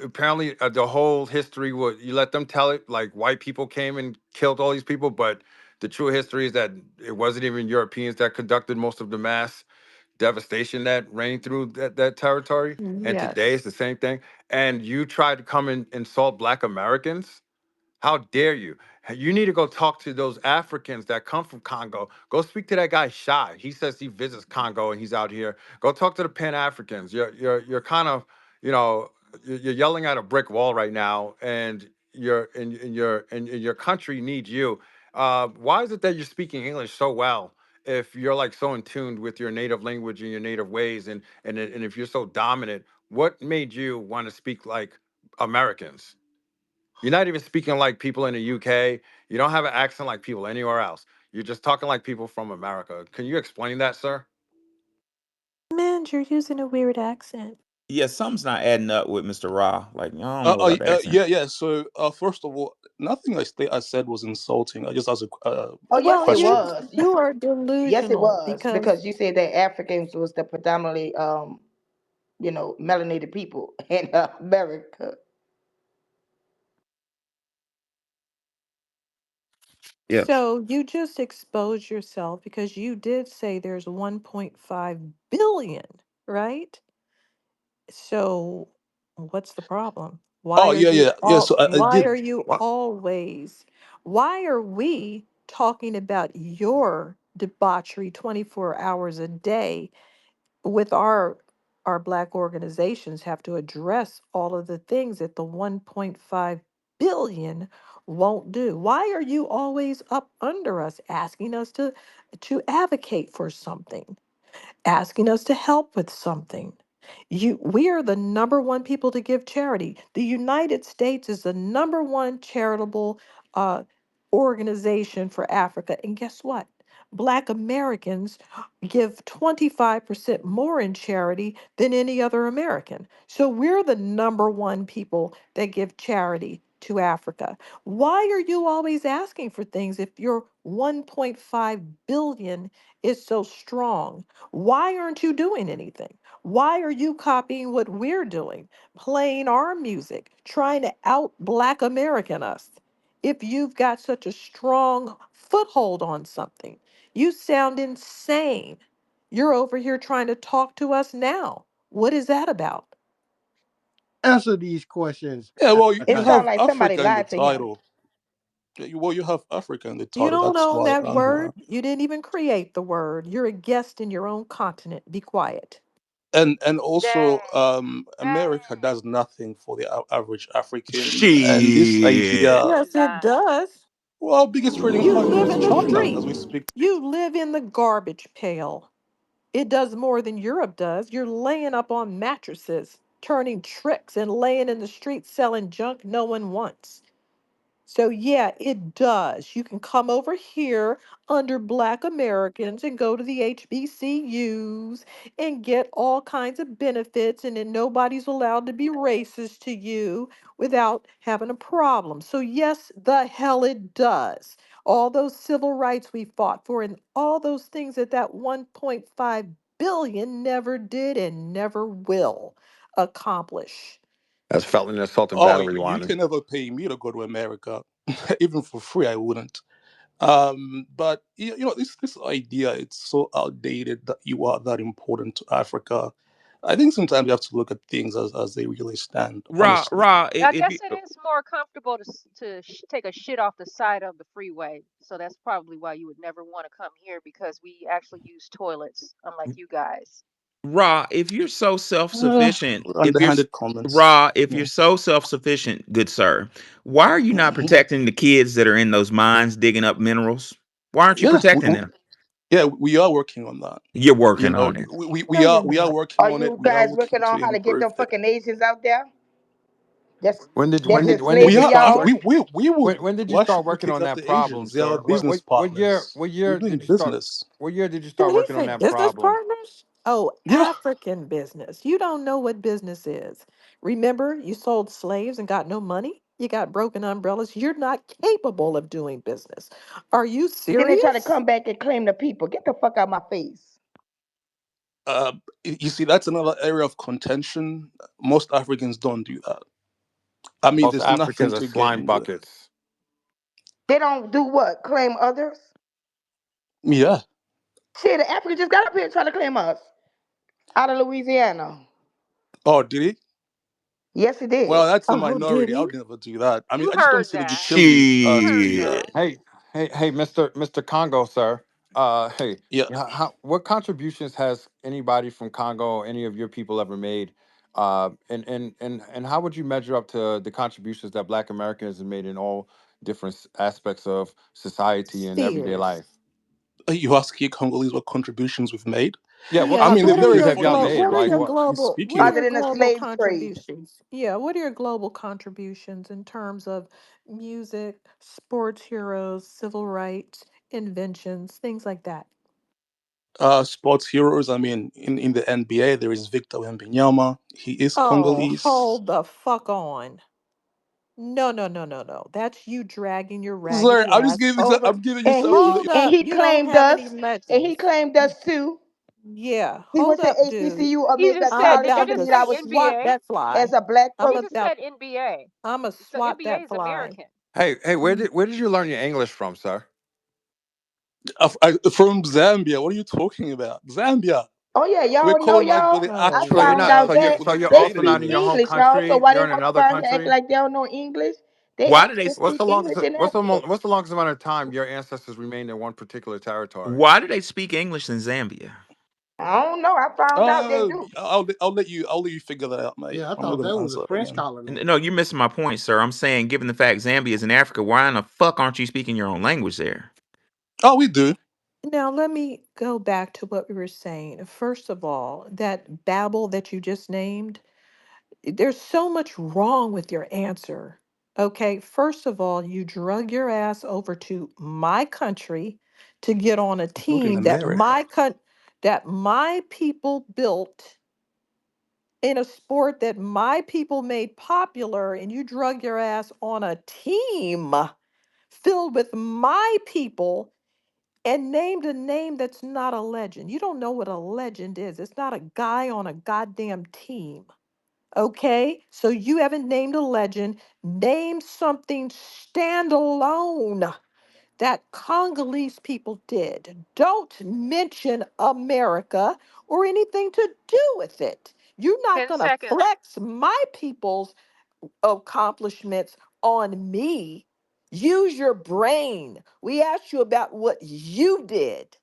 apparently the whole history was, you let them tell it like white people came and killed all these people, but the true history is that it wasn't even Europeans that conducted most of the mass devastation that reigned through that territory. And today Yes. it's the same thing. And you try to come and insult Black Americans. How dare you? You need to go talk to those Africans that come from Congo. Go speak to that guy Shy. He says he visits Congo and he's out here. Go talk to the Pan Africans. You're kind of, you know, you're yelling at a brick wall right now, and your country needs you. Why is it that you're speaking English so well if you're like so in tune with your native language and your native ways, and if you're so dominant? What made you want to speak like Americans? You're not even speaking like people in the UK. You don't have an accent like people anywhere else. You're just talking like people from America. Can you explain that, sir? Man, you're using a weird accent. Yeah, something's not adding up with Mr. Ra. Like, I don't know about the accent. Yeah, yeah. So, first of all, nothing I said was insulting. I just asked Oh, a yes, Well, it question. was. you are Yes, it delusional was because because you said that Africans was the predominantly, melanated people in America. Yeah. so you just exposed yourself because you did say there's 1.5 billion, right? So what's the problem? Oh, yeah, yeah, yeah. So I Why did. are you always why are we talking about your debauchery 24 hours a day with our black organizations have to address all of the things that the 1.5 billion won't do. Why are you always up under us asking us to advocate for something, asking us to help with something? We are the number one people to give charity. The United States is the number one charitable uh, organization for Africa. And guess what? Black Americans give 25% more in charity than any other American. So we're the number one people that give charity to Africa. Why are you always asking for things if your 1.5 billion is so strong? Why aren't you doing anything? Why are you copying what we're doing, playing our music, trying to out Black American us? If you've got such a strong foothold on something, you sound insane. You're over here trying to talk to us now. What is that about? Answer these questions. Yeah, well, It you African. sounds have like somebody Africa in the lied to him. title. Yeah, well, you have Africa in the You title. don't That's own why that I'm. word. You didn't even create the word. You're a guest in your own continent. Be quiet. And also, Dang, America dang. does nothing for the average African, and this Shit. idea, Yes, it Nah. does. well, biggest trading You partner live is in the China street. as we speak. You live in the garbage pail. It does more than Europe does. You're laying up on mattresses, turning tricks, and laying in the street selling junk no one wants. So, yeah, it does. You can come over here under Black Americans and go to the HBCUs and get all kinds of benefits, and then nobody's allowed to be racist to you without having a problem. So, yes, the hell it does. All those civil rights we fought for and all those things that 1.5 billion never did and never will accomplish. That's felony assault and Oh, battery, you Wani. can never pay me to go to America, even for free. I wouldn't. But this idea, it's so outdated that you are that important to Africa. I think sometimes you have to look at things as they really stand. Raw, Honestly, raw. I If you guess it is more comfortable take a shit off the side of the freeway. So that's probably why you would never want to come here because we actually use toilets, unlike you guys. raw, if you're so self-sufficient, underhanded comments. raw, if you're Yeah. so self-sufficient, good sir, why are you not Mhm. protecting the kids that are in those mines digging up minerals? Why aren't you Yeah, protecting them? yeah, we are working on that. You're You working know, on it. No, you're we are not. working Are on it. you We are guys looking working to on how to get improve them it. fucking Asians out there? That's When did when that's did just when did We you slavery, are start y'all. work? we would When did you why start should we working take on after that problem, Asians? They are our sir? business partners. What We're year doing did you start? business. What year did you Did start he working on say that business problem? partners? Oh, Yeah. African business. You don't know what business is. Remember, you sold slaves and got no money? You got broken umbrellas. You're not capable of doing business. Are you Then they try to serious? come back and claim the people. Get the fuck out my face. Uh, you see, that's another area of contention. Most Africans don't do that. I mean, Most there's nothing Africans are to slime gain with. buckets. They don't do what? Claim others? Yeah. Shit, the African just got up here trying to claim us out of Louisiana. Oh, did he? Yes, he did. Well, that's the Oh, did minority. I he? would never do that. I mean, You I just don't heard see the that. utility You to heard do that. Shit. that. Mr. Congo, sir. Hey, Yeah. what contributions has anybody from Congo, any of your people ever made? And how would you measure up to the contributions that Black Americans have made in all different aspects of society and everyday Spheres. life? You ask here Congolese what contributions we've made. Yeah, what I Yes. mean, they're What are very contributions your have y'all funny made? what are Like your what? in global what are speaking. Other your than the global slave trade. contributions? Yeah, what are your global contributions in terms of music, sports heroes, civil rights, inventions, things like that? Sports heroes. I mean, in the NBA, there is Victor Wembanyama. He is Oh, Congolese. hold the fuck on. No, no, no, no, no. That's you dragging your Sorry, raggedy ass over. I'm giving you And something he that Hold you. and up. he You don't claimed have us. any And he legends. claimed us too. Yeah, He hold went to up, dude. HBCU He American just I'm said, College did you of about the to just say United swat States NBA? that as fly. a black I'm He just person. about said NBA. I'm a So swat NBA that is fly. American. Hey, Mm. where did you learn your English from, sir? From Zambia. What are you talking about? Zambia. Oh yeah, We're y'all know colonized by y'all. the Oh I So you're actual found not. out wow. that So you're they also speak not in your home English, y'all. So country. why they You're in run another around here acting country. like they don't know English? They Why do they actually speak English in Africa. What's the longest amount of time your ancestors remained in one particular territory? why do they speak English in Zambia? I don't know. I found out they do. I'll let you figure that out, mate. Yeah, I I'm not thought gonna that was a answer that French again. colony. No, you're missing my point, sir. I'm saying, given the fact Zambia is in Africa, why in the fuck aren't you speaking your own language there? Oh, we do. Now let me go back to what we were saying. First of all, that babble that you just named, there's so much wrong with your answer. Okay, first of all, you drug your ass over to my country to get on a Not in team America. that my people built in a sport that my people made popular, and you drug your ass on a team filled with my people and named a name that's not a legend. You don't know what a legend is. It's not a guy on a goddamn team. Okay? So you haven't named a legend. Name something standalone that Congolese people did. Don't mention America or anything to do with it. You're not 10 going to seconds. flex my people's accomplishments on me. Use your brain. We asked you about what you did,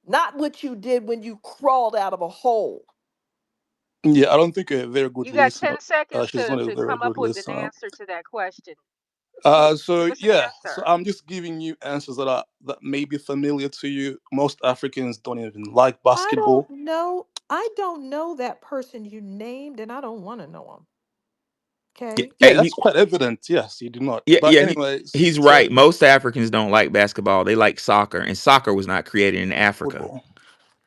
not what you did when you crawled out of a hole. Yeah, I don't think a very good You got 10 listener. seconds She's not a to very come up good with an listener. answer to that question. So Give us an yeah, so answer. I'm just giving you answers that may be familiar to you. Most Africans don't even like I don't basketball. know. I don't know that person you named, and I don't want to know him. Yeah, Okay. Yeah, that's quite evident. Yes, you do not. yeah, But yeah, anyway, he's so right. Most Africans don't like basketball. They like soccer, and soccer was not created in Africa. football.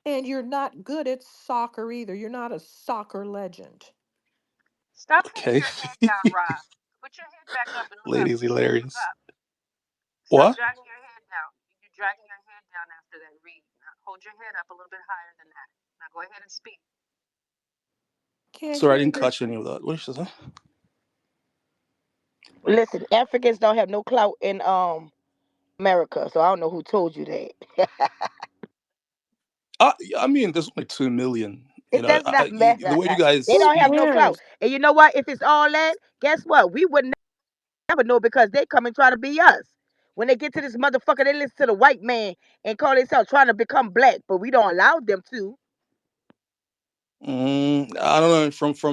And you're not good at soccer either. You're not a soccer legend. Stop hanging Okay, your head down, Rob. Put your head back up and look up. ladies, You said look hilarious. up. Stop What? dragging your head down. You're dragging your head down after that read. Now hold your head up a little bit higher than that. Now go ahead and speak. Can't Sorry, I hear didn't you. catch any of that. What did you say? Listen, Africans don't have no clout in America, so I don't know who told you that. Yeah, I mean, there's only 2 million. You It know, does not the matter. way you They guys Who don't have speak. no clout. cares? And you know what? If it's all that, guess what? We would never know because they come and try to be us. When they get to this motherfucker, they listen to the white man and call themselves trying to become black, but we don't allow them to. I don't know.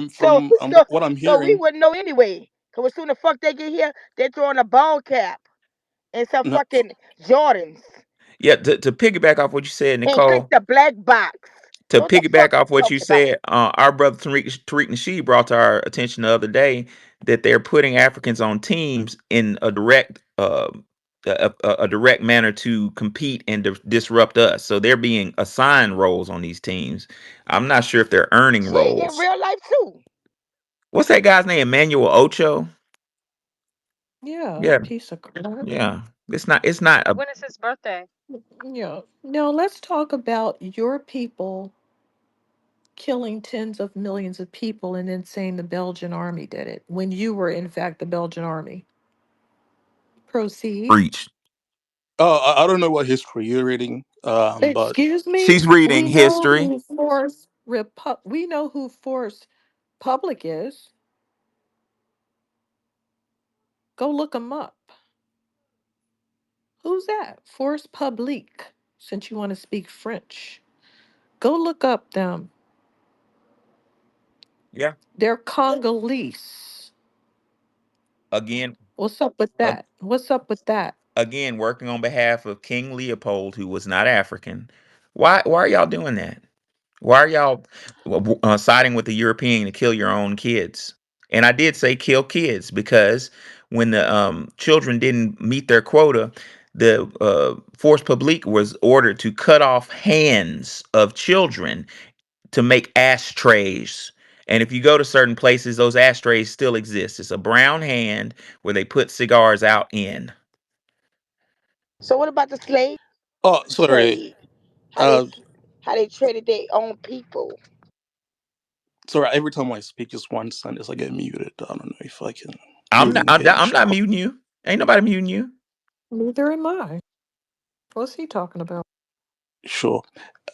So From so what I'm so we hearing. wouldn't know anyway. Cause as soon the fuck they get here, they're throwing a ball cap and some No, fucking Jordans Yeah, to piggyback off what you said, and click Nicole. the black box. To So what the piggyback fuck you off what you talking about? said, our brother Tariq Nasheed brought to our attention the other day that they're putting Africans on teams in a direct manner to compete and disrupt us. So they're being assigned roles on these teams. I'm not sure if they're earning Shit, in roles. real life too. What's that guy's name? Emmanuel Ocho. Yeah, Yeah, piece of crap. yeah. It's not. It's not a When is his birthday? Yeah. Now let's talk about your people killing tens of millions of people and then saying the Belgian army did it when you were in fact the Belgian army. Proceed. breach. I don't know what history you're reading. But Excuse me? She's reading We know history. who we know who Force Public is. Go look them up. Who's that? Force Publique, since you want to speak French. Go look up them. Yeah. They're Congolese. Again, What's up with uh, that? What's up with that? again, working on behalf of King Leopold, who was not African. Why are y'all doing that? Why are y'all siding with the European to kill your own kids? And I did say kill kids because when the children didn't meet their quota, the force publique was ordered to cut off hands of children to make ashtrays. And if you go to certain places, those ashtrays still exist. It's a brown hand where they put cigars out in. So what about the slave oh, sorry. trade? How they Uh, how they traded their own people? sorry. Every time I speak, just one sentence, I get muted. I don't know if I can maybe engage. I'm not muting you. Ain't nobody muting you. Neither am I. What's he talking about? Sure.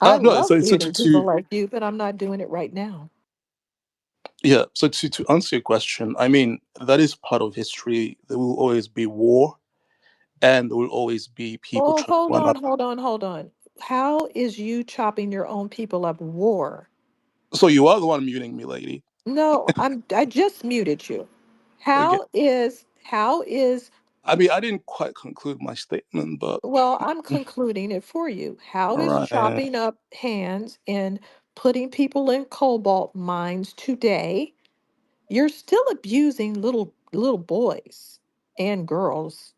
I No. love muting people like you, but I'm not doing it right now. Yeah. So to answer your question, I mean that is part of history. There will always be war, and there will always be people Oh, trying to hold run on, up. hold on, hold on. How is you chopping your own people up war? So you are the one muting me, lady. No, I just muted you. Okay. How is I mean, I didn't quite conclude my statement, but well, I'm concluding it for you. How is right. chopping up hands and putting people in cobalt mines today? You're still abusing little boys and girls.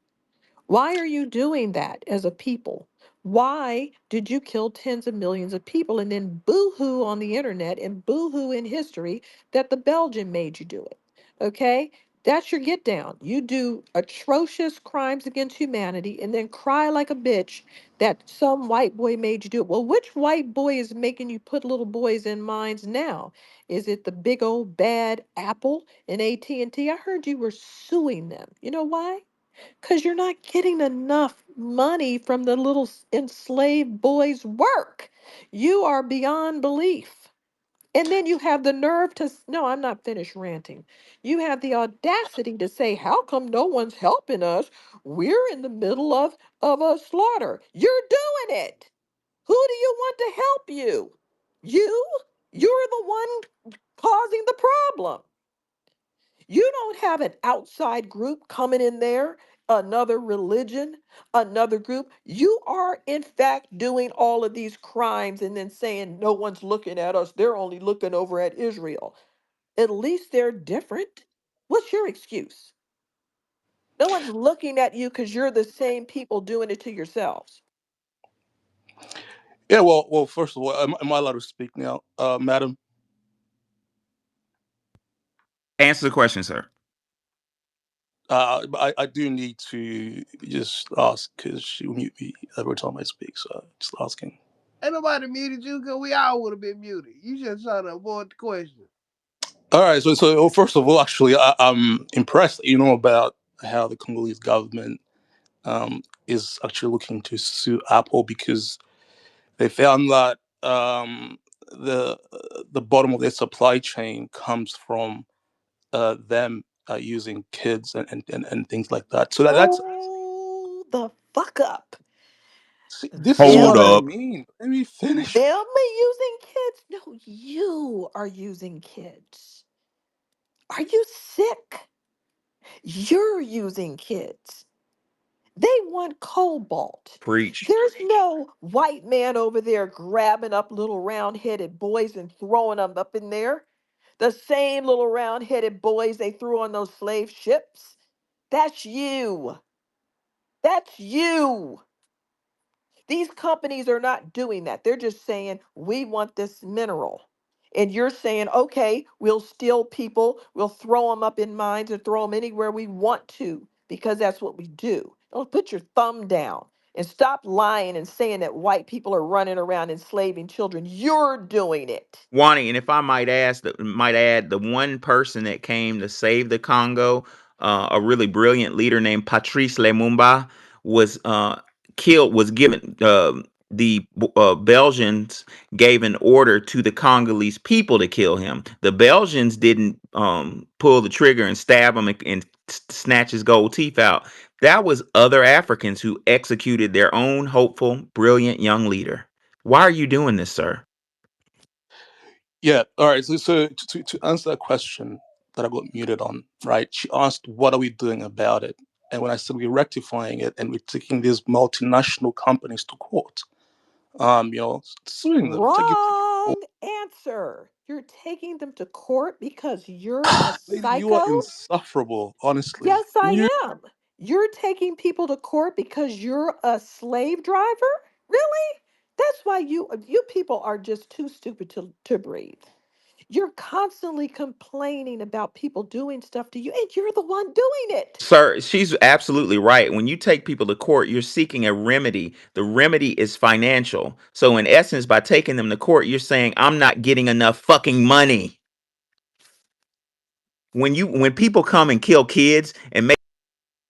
Why are you doing that as a people? Why did you kill tens of millions of people and then boo-hoo on the internet and boo-hoo in history that the Belgian made you do it? Okay? That's your get down. You do atrocious crimes against humanity and then cry like a bitch that some white boy made you do it. Well, which white boy is making you put little boys in mines now? Is it the big old bad Apple and AT&T? I heard you were suing them. You know why? Because you're not getting enough money from the little enslaved boys' work. You are beyond belief. And then you have the nerve to, no, I'm not finished ranting. You have the audacity to say, how come no one's helping us? We're in the middle of a slaughter. You're doing it. Who do you want to help you? You? You're the one causing the problem. You don't have an outside group coming in there, another religion, another group. You are, in fact, doing all of these crimes and then saying no one's looking at us. They're only looking over at Israel. At least they're different. What's your excuse? No one's looking at you because you're the same people doing it to yourselves. Yeah, well, first of all, am I allowed to speak now, madam? Answer the question, sir. I do need to just ask because she will mute me every time I speak. So just asking. Ain't nobody muted you because we all would have been muted. You just trying to avoid the question. All right. So first of all, actually, I'm impressed. You know about how the Congolese government is actually looking to sue Apple because they found that the the bottom of their supply chain comes from them using kids and things like that. So that's Hold the fuck up. see, this is Hold what I Them, up. mean. Let me finish. them using kids? No, you are using kids. Are you sick? You're using kids. They want cobalt. Preach. There's no white man over there grabbing up little round headed boys and throwing them up in there. The same little round headed boys they threw on those slave ships. That's you. That's you. These companies are not doing that. They're just saying, we want this mineral. And you're saying, okay, we'll steal people, we'll throw them up in mines and throw them anywhere we want to, because that's what we do. Don't put your thumb down and stop lying and saying that white people are running around enslaving children. You're doing it. Wani, and if I might add, the one person that came to save the Congo, a really brilliant leader named Patrice Lumumba, was killed. Was given the Belgians gave an order to the Congolese people to kill him. The Belgians didn't pull the trigger and stab him and snatch his gold teeth out. That was other Africans who executed their own hopeful, brilliant young leader. Why are you doing this, sir? Yeah. All right. So to answer that question that I got muted on, right? She asked, "What are we doing about it?" And when I said we're rectifying it and we're taking these multinational companies to court, suing them, taking Wrong answer. You're taking them to court because you're a lady, you are psycho? insufferable, honestly. Yes, I am. You're taking people to court because you're a slave driver? Really? That's why you people are just too stupid to breathe. You're constantly complaining about people doing stuff to you, and you're the one doing it. Sir, she's absolutely right. When you take people to court, you're seeking a remedy. The remedy is financial. So, in essence, by taking them to court, you're saying, I'm not getting enough fucking money. When people come and kill kids and make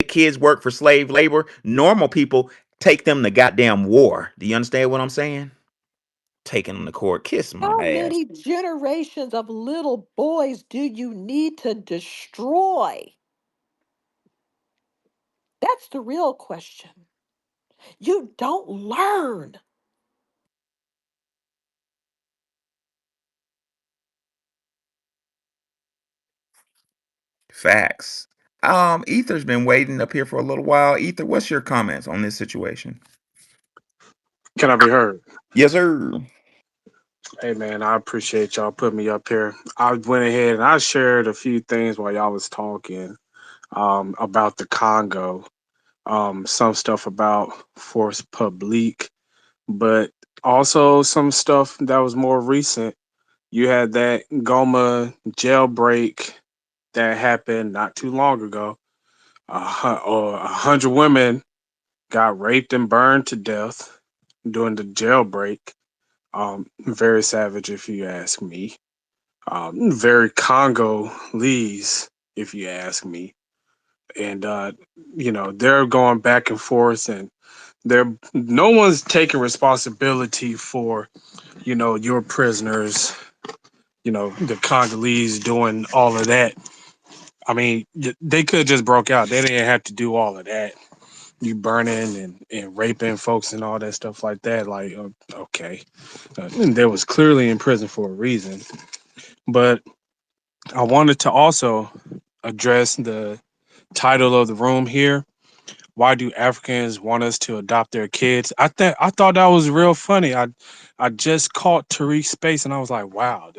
kids work for slave labor, normal people take them to goddamn war. Do you understand what I'm saying? Taking them to court, kiss my How ass. many generations of little boys do you need to destroy? That's the real question. You don't learn. Facts. Ether's been waiting up here for a little while. Ether, what's your comments on this situation? Can I be heard? Yes, sir. Hey man, I appreciate y'all putting me up here. I went ahead and I shared a few things while y'all was talking about the Congo. Some stuff about force publique, but also some stuff that was more recent. You had that Goma jailbreak that happened not too long ago. 100 women got raped and burned to death during the jailbreak. Very savage, if you ask me. Very Congolese, if you ask me. And they're going back and forth, and they're no one's taking responsibility for your prisoners. The Congolese doing all of that. I mean, they could just broke out. They didn't have to do all of that. you burning and raping folks and all that stuff like that. Like, okay, and they was clearly in prison for a reason. But I wanted to also address the title of the room here. Why do Africans want us to adopt their kids? I thought that was real funny. I just caught Tariq's space and I was like, wow,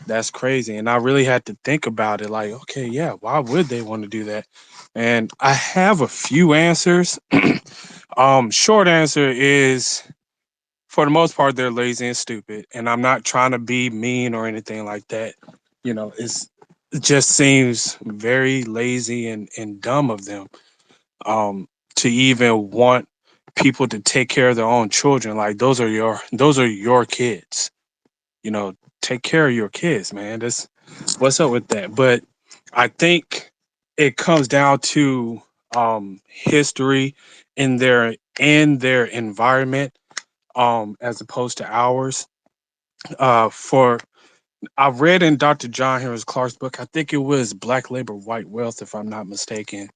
that's crazy. And I really had to think about it. Like, okay, yeah, why would they want to do that? And I have a few answers. Short answer is for the most part they're lazy and stupid. And I'm not trying to be mean or anything like that. It just seems very lazy and dumb of them um to even want people to take care of their own children. Like those are your kids. you know Take care of your kids, man. That's what's up with that. But I think it comes down to history in their environment, as opposed to ours. For I read in Dr. John Harris Clark's book, I think it was Black Labor, White Wealth, if I'm not mistaken,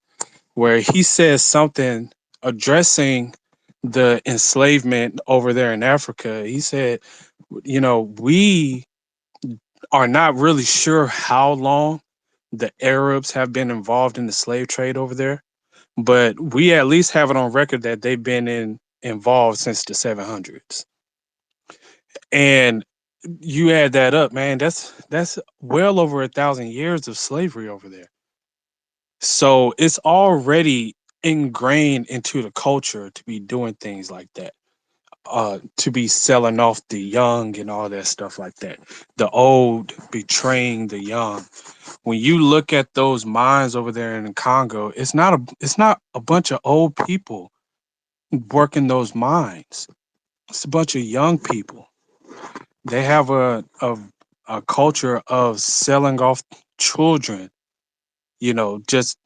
where he says something addressing the enslavement over there in Africa. He said, we are not really sure how long the Arabs have been involved in the slave trade over there, but we at least have it on record that they've been involved since the 700s. And you add that up, man, that's well over 1,000 years of slavery over there. So it's already ingrained into the culture to be doing things like that. To be selling off the young and all that stuff like that. The old betraying the young. When you look at those mines over there in Congo, it's not a bunch of old people working those mines. It's a bunch of young people. They have a culture of selling off children, just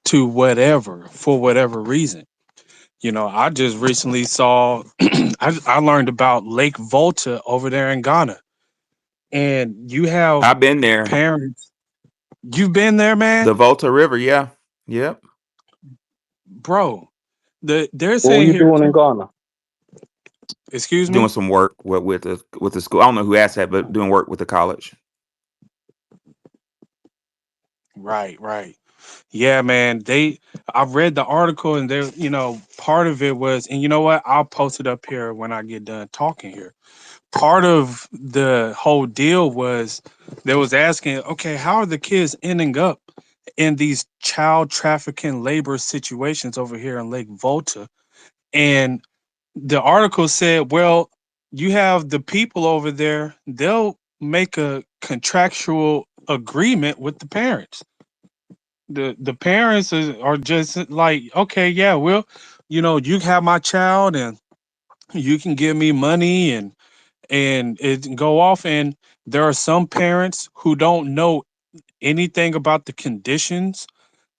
to whatever for whatever reason. I just recently saw I learned about Lake Volta over there in Ghana. And you have I've been there. parents. You've been there, man? The Volta River, yeah. Yep. Bro. They're What were saying you here doing in too. Ghana? Excuse Doing me? some work with the school. I don't know who asked that, but doing work with the college. Right, right. Yeah, man. I read the article and part of it was, and you know what? I'll post it up here when I get done talking here. Part of the whole deal was they was asking, okay, how are the kids ending up in these child trafficking labor situations over here in Lake Volta? And the article said, well, you have the people over there, they'll make a contractual agreement with the parents. The parents are just like, okay, yeah, well, you have my child and you can give me money and it can go off. And there are some parents who don't know anything about the conditions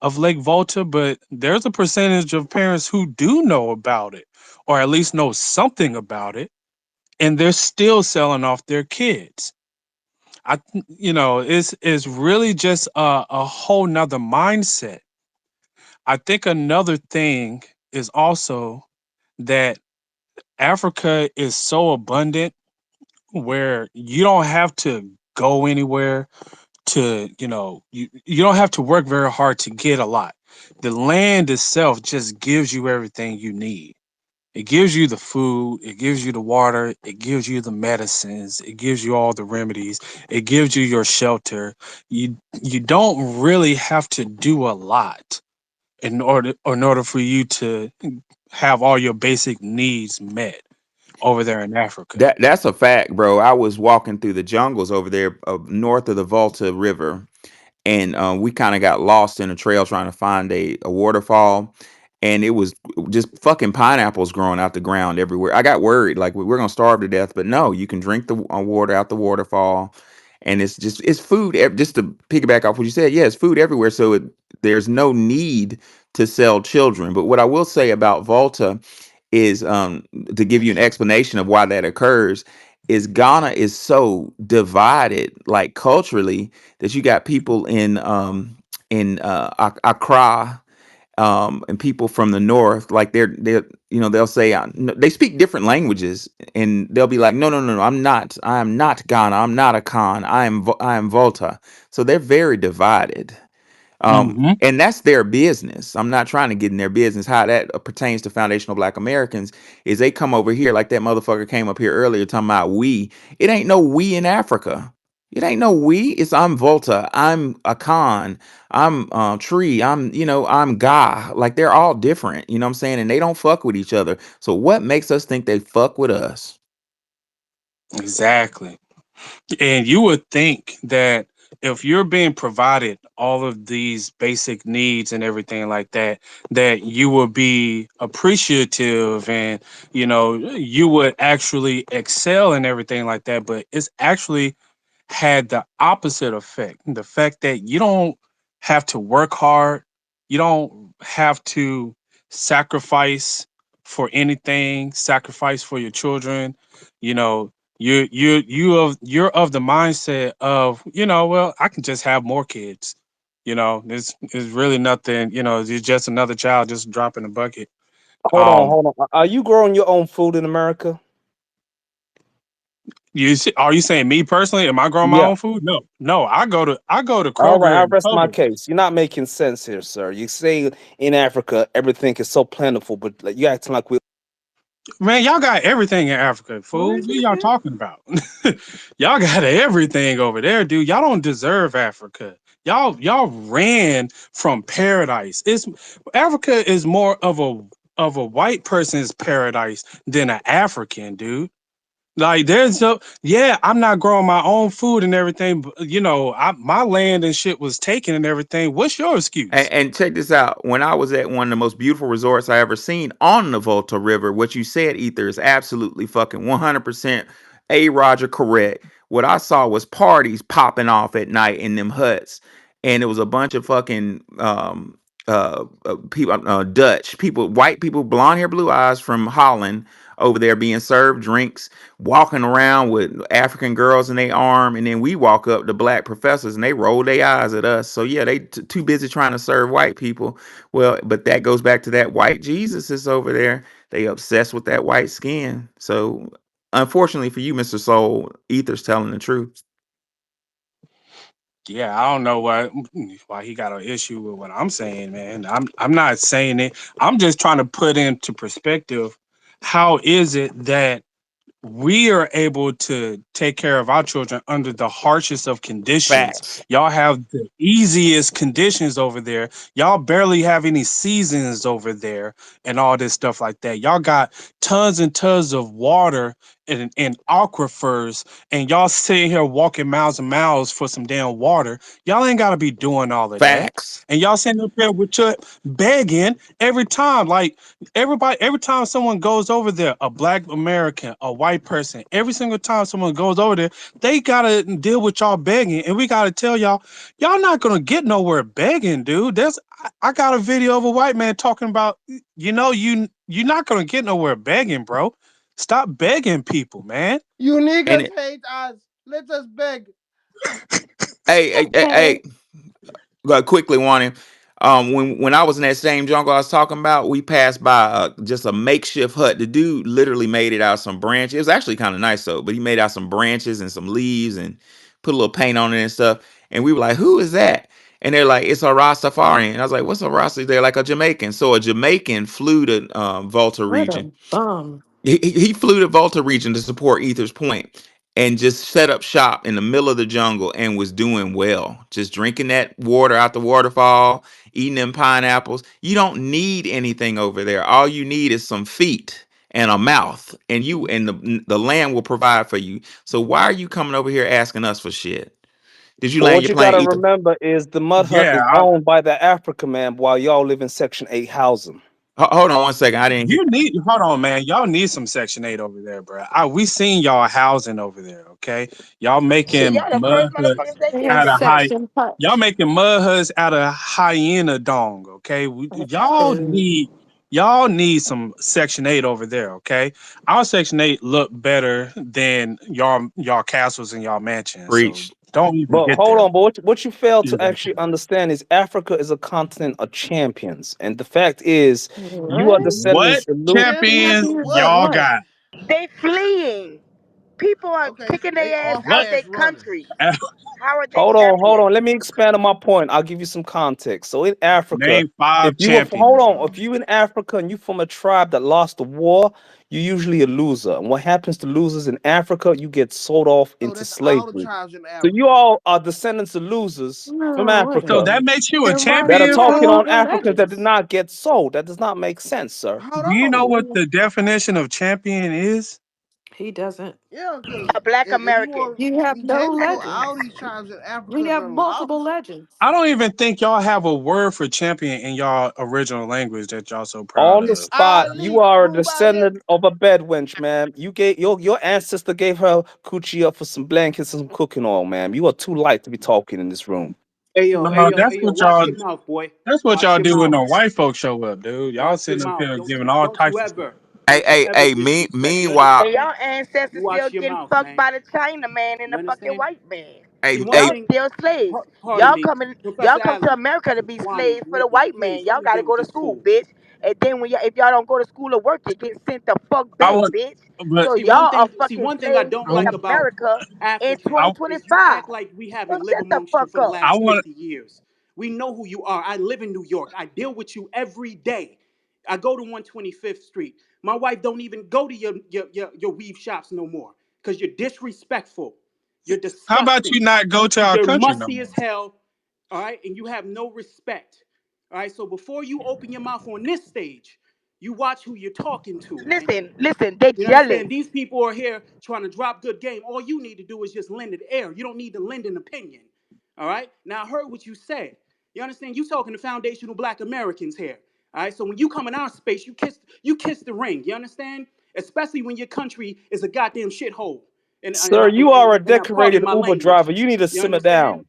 of Lake Volta, but there's a percentage of parents who do know about it, or at least know something about it, and they're still selling off their kids. It's really just a whole nother mindset. I think another thing is also that Africa is so abundant where you don't have to go anywhere to, you don't have to work very hard to get a lot. The land itself just gives you everything you need. It gives you the food, it gives you the water, it gives you the medicines, it gives you all the remedies, it gives you your shelter. You don't really have to do a lot in order for you to have all your basic needs met over there in Africa. That's a fact, bro. I was walking through the jungles over there north of the Volta River, and we kind of got lost in a trail trying to find a waterfall, and it was just fucking pineapples growing out the ground everywhere. I got worried, like we're gonna starve to death, but no, you can drink the water out the waterfall, and it's food. Just to piggyback off what you said, yeah, it's food everywhere, so there's no need to sell children. But what I will say about Volta is, to give you an explanation of why that occurs, is Ghana is so divided, like culturally, that you got people in Accra, and people from the north, like they're they'll say they speak different languages, and they'll be like, no, no, no, no, I am not Ghana, I'm not a Khan, I am Volta. So they're very divided. Hmm. And that's their business. I'm not trying to get in their business. How that pertains to foundational Black Americans is they come over here like that motherfucker came up here earlier talking about we. It ain't no we in Africa. It ain't no we. It's I'm Volta. I'm Akan. I'm Tree. I'm Ga. Like they're all different. You know what I'm saying? And they don't fuck with each other. So what makes us think they fuck with us? Exactly. And you would think that if you're being provided all of these basic needs and everything like that, that you would be appreciative and, you would actually excel and everything like that. But it's actually had the opposite effect. The fact that you don't have to work hard, you don't have to sacrifice for anything, sacrifice for your children. You know, you're of the mindset of, well, I can just have more kids. It's really nothing. It's just another child just dropping a bucket. Hold on, Um, hold on. Are you growing your own food in America? are you saying me personally? Am I growing my Yeah. own food? No, no. I go to All right, Kroger I and rest my Publix. case. You're not making sense here, sir. You say in Africa everything is so plentiful, but like, you acting like we. Man, y'all got everything in Africa, fool. Where's What it y'all at? talking about? Y'all got everything over there, dude. Y'all don't deserve Africa. Y'all ran from paradise. It's Africa is more of a white person's paradise than an African, dude. Like there's no, yeah, I'm not growing my own food and everything, but my land and shit was taken and everything. What's your excuse? And check this out. When I was at one of the most beautiful resorts I ever seen on the Volta River, what you said, Ether, is absolutely fucking 100% A Roger correct. What I saw was parties popping off at night in them huts. And it was a bunch of fucking people, Dutch people, white people, blonde hair, blue eyes from Holland over there being served drinks, walking around with African girls in their arm, and then we walk up to black professors and they roll their eyes at us. So yeah, they too busy trying to serve white people. Well, but that goes back to that white Jesus is over there. They obsessed with that white skin. So unfortunately for you, Mr. Soul, Ether's telling the truth. Yeah, I don't know why he got an issue with what I'm saying, man. I'm not saying it. I'm just trying to put into perspective how is it that we are able to take care of our children under the harshest of conditions. Facts. Y'all have the easiest conditions over there. Y'all barely have any seasons over there and all this stuff like that. Y'all got tons and tons of water and aquifers, and y'all sitting here walking miles and miles for some damn water. Y'all ain't got to be doing all of that. Facts. And y'all sitting up there with your begging every time. Like, every time someone goes over there, a black American, a white person, every single time someone goes over there, they gotta deal with y'all begging, and we gotta tell y'all not gonna get nowhere begging, dude. I got a video of a white man talking about, you're not gonna get nowhere begging, bro. Stop begging people, man. You And niggas it, hate us. Let us beg. hey, Okay. quickly, wanting. When I was in that same jungle I was talking about, we passed by just a makeshift hut. The dude literally made it out of some branches. It was actually kind of nice though, but he made out some branches and some leaves and put a little paint on it and stuff. And we were like, "Who is that?" And they're like, "It's a Rastafarian." And I was like, "What's a Rasta?" They're like a Jamaican. So a Jamaican flew to Volta What a region. bum. He flew to Volta region to support Ether's point and just set up shop in the middle of the jungle and was doing well. Just drinking that water out the waterfall, eating them pineapples. You don't need anything over there. All you need is some feet and a mouth, and the land will provide for you. So why are you coming over here asking us for shit? Did you But land what your you plane, gotta Ether? remember is the mud hut Yeah, is owned by the African man, while y'all live in Section 8 housing. Hold on one second. I didn't hear. you need hold on, man. Y'all need some Section 8 over there, bro. We seen y'all housing over there, okay? Y'all Shit, making y'all the mud first huts motherfuckers that They get have out of Section high 8. section y'all punch. making mud huts out of hyena dong, okay? Y'all Ew. need some Section 8 over there, okay? Our Section 8 look better than y'all castles and y'all mansions. So Preach. Don't even But get hold there. on, but what you fail to Yeah. actually understand is Africa is a continent of champions. And the fact is, you are What? What descendants of Champions champions of Champions of what? y'all what? got? They fleeing. People are Okay, kicking they their ass are out their fast runners. country. How are they Hold on, hold on. champions? Let me expand on my point. I'll give you some context. So in Africa, Name five if you were hold champions. on, if you in Africa and you from a tribe that lost the war, you're usually a loser. And what happens to losers in Africa? You get sold off So into that's all the slavery. tribes in So you Africa. all are descendants of losers from No, it So Africa that doesn't. makes you a Then why do that are champion, you have talking fool? on multiple Africans that did legends? not get sold. That does not make sense, sir. Hold Do you know on. what the definition of champion is? He doesn't. Yeah, because A black if you American. want You to have be no technical, all legends. these tribes in We Africa have done multiple lost. legends. I don't even think y'all have a word for champion in y'all original language that y'all so proud On the of. spot, you Ali, are a Kumbaya. descendant of a bedwench, ma'am. You gave your ancestor gave her coochie up for some blankets and some cooking oil, ma'am. You are too light to be talking in this room. No, Hey yo, watch your mouth, boy. that's what Watch y'all your do when mouth. the white folks show up, dude. Y'all Watch your sitting up mouth. here giving all types of stuff. Hey, Don't you hey, ever hey. disrespect. You Meanwhile, And understand? y'all You ancestors still watch your getting mouth, fucked man. by the China man and You the fucking understand? white man. See, hey, one hey, Y'all thing, still slaves. pardon me, Y'all Professor come to Allen, America to be Wani, slaves for the white man. please, Y'all please gotta deal with go to this school, fool. bitch. And then if y'all don't go to school or work, you get sent the fuck I back, want, bitch. but So y'all are See, fucking one thing I slaves don't I in like want, about America in Africans I, is you 2025. act like we So haven't lived shut the amongst you fuck for the up. I last want. 50 years. We know who you are. I live in New York. I deal with you every day. I go to 125th Street. My wife don't even go to your weave shops no more because you're disrespectful. You're How about you disgusting. not go to our You're country no musty more? as hell, all right? And you have no respect, all right? So before you open your mouth on this stage, you watch who you're talking to, man. Listen, they You jealous. understand? These people are here trying to drop good game. All you need to do is just lend it air. You don't need to lend an opinion. All right? Now I heard what you said. You understand? You talking to foundational black Americans here. All right. So when you come in our space, you kiss the ring. You understand? Especially when your country is a goddamn shithole. Sir, you are a Pardon decorated my Uber language. driver. You need to You simmer understand? down.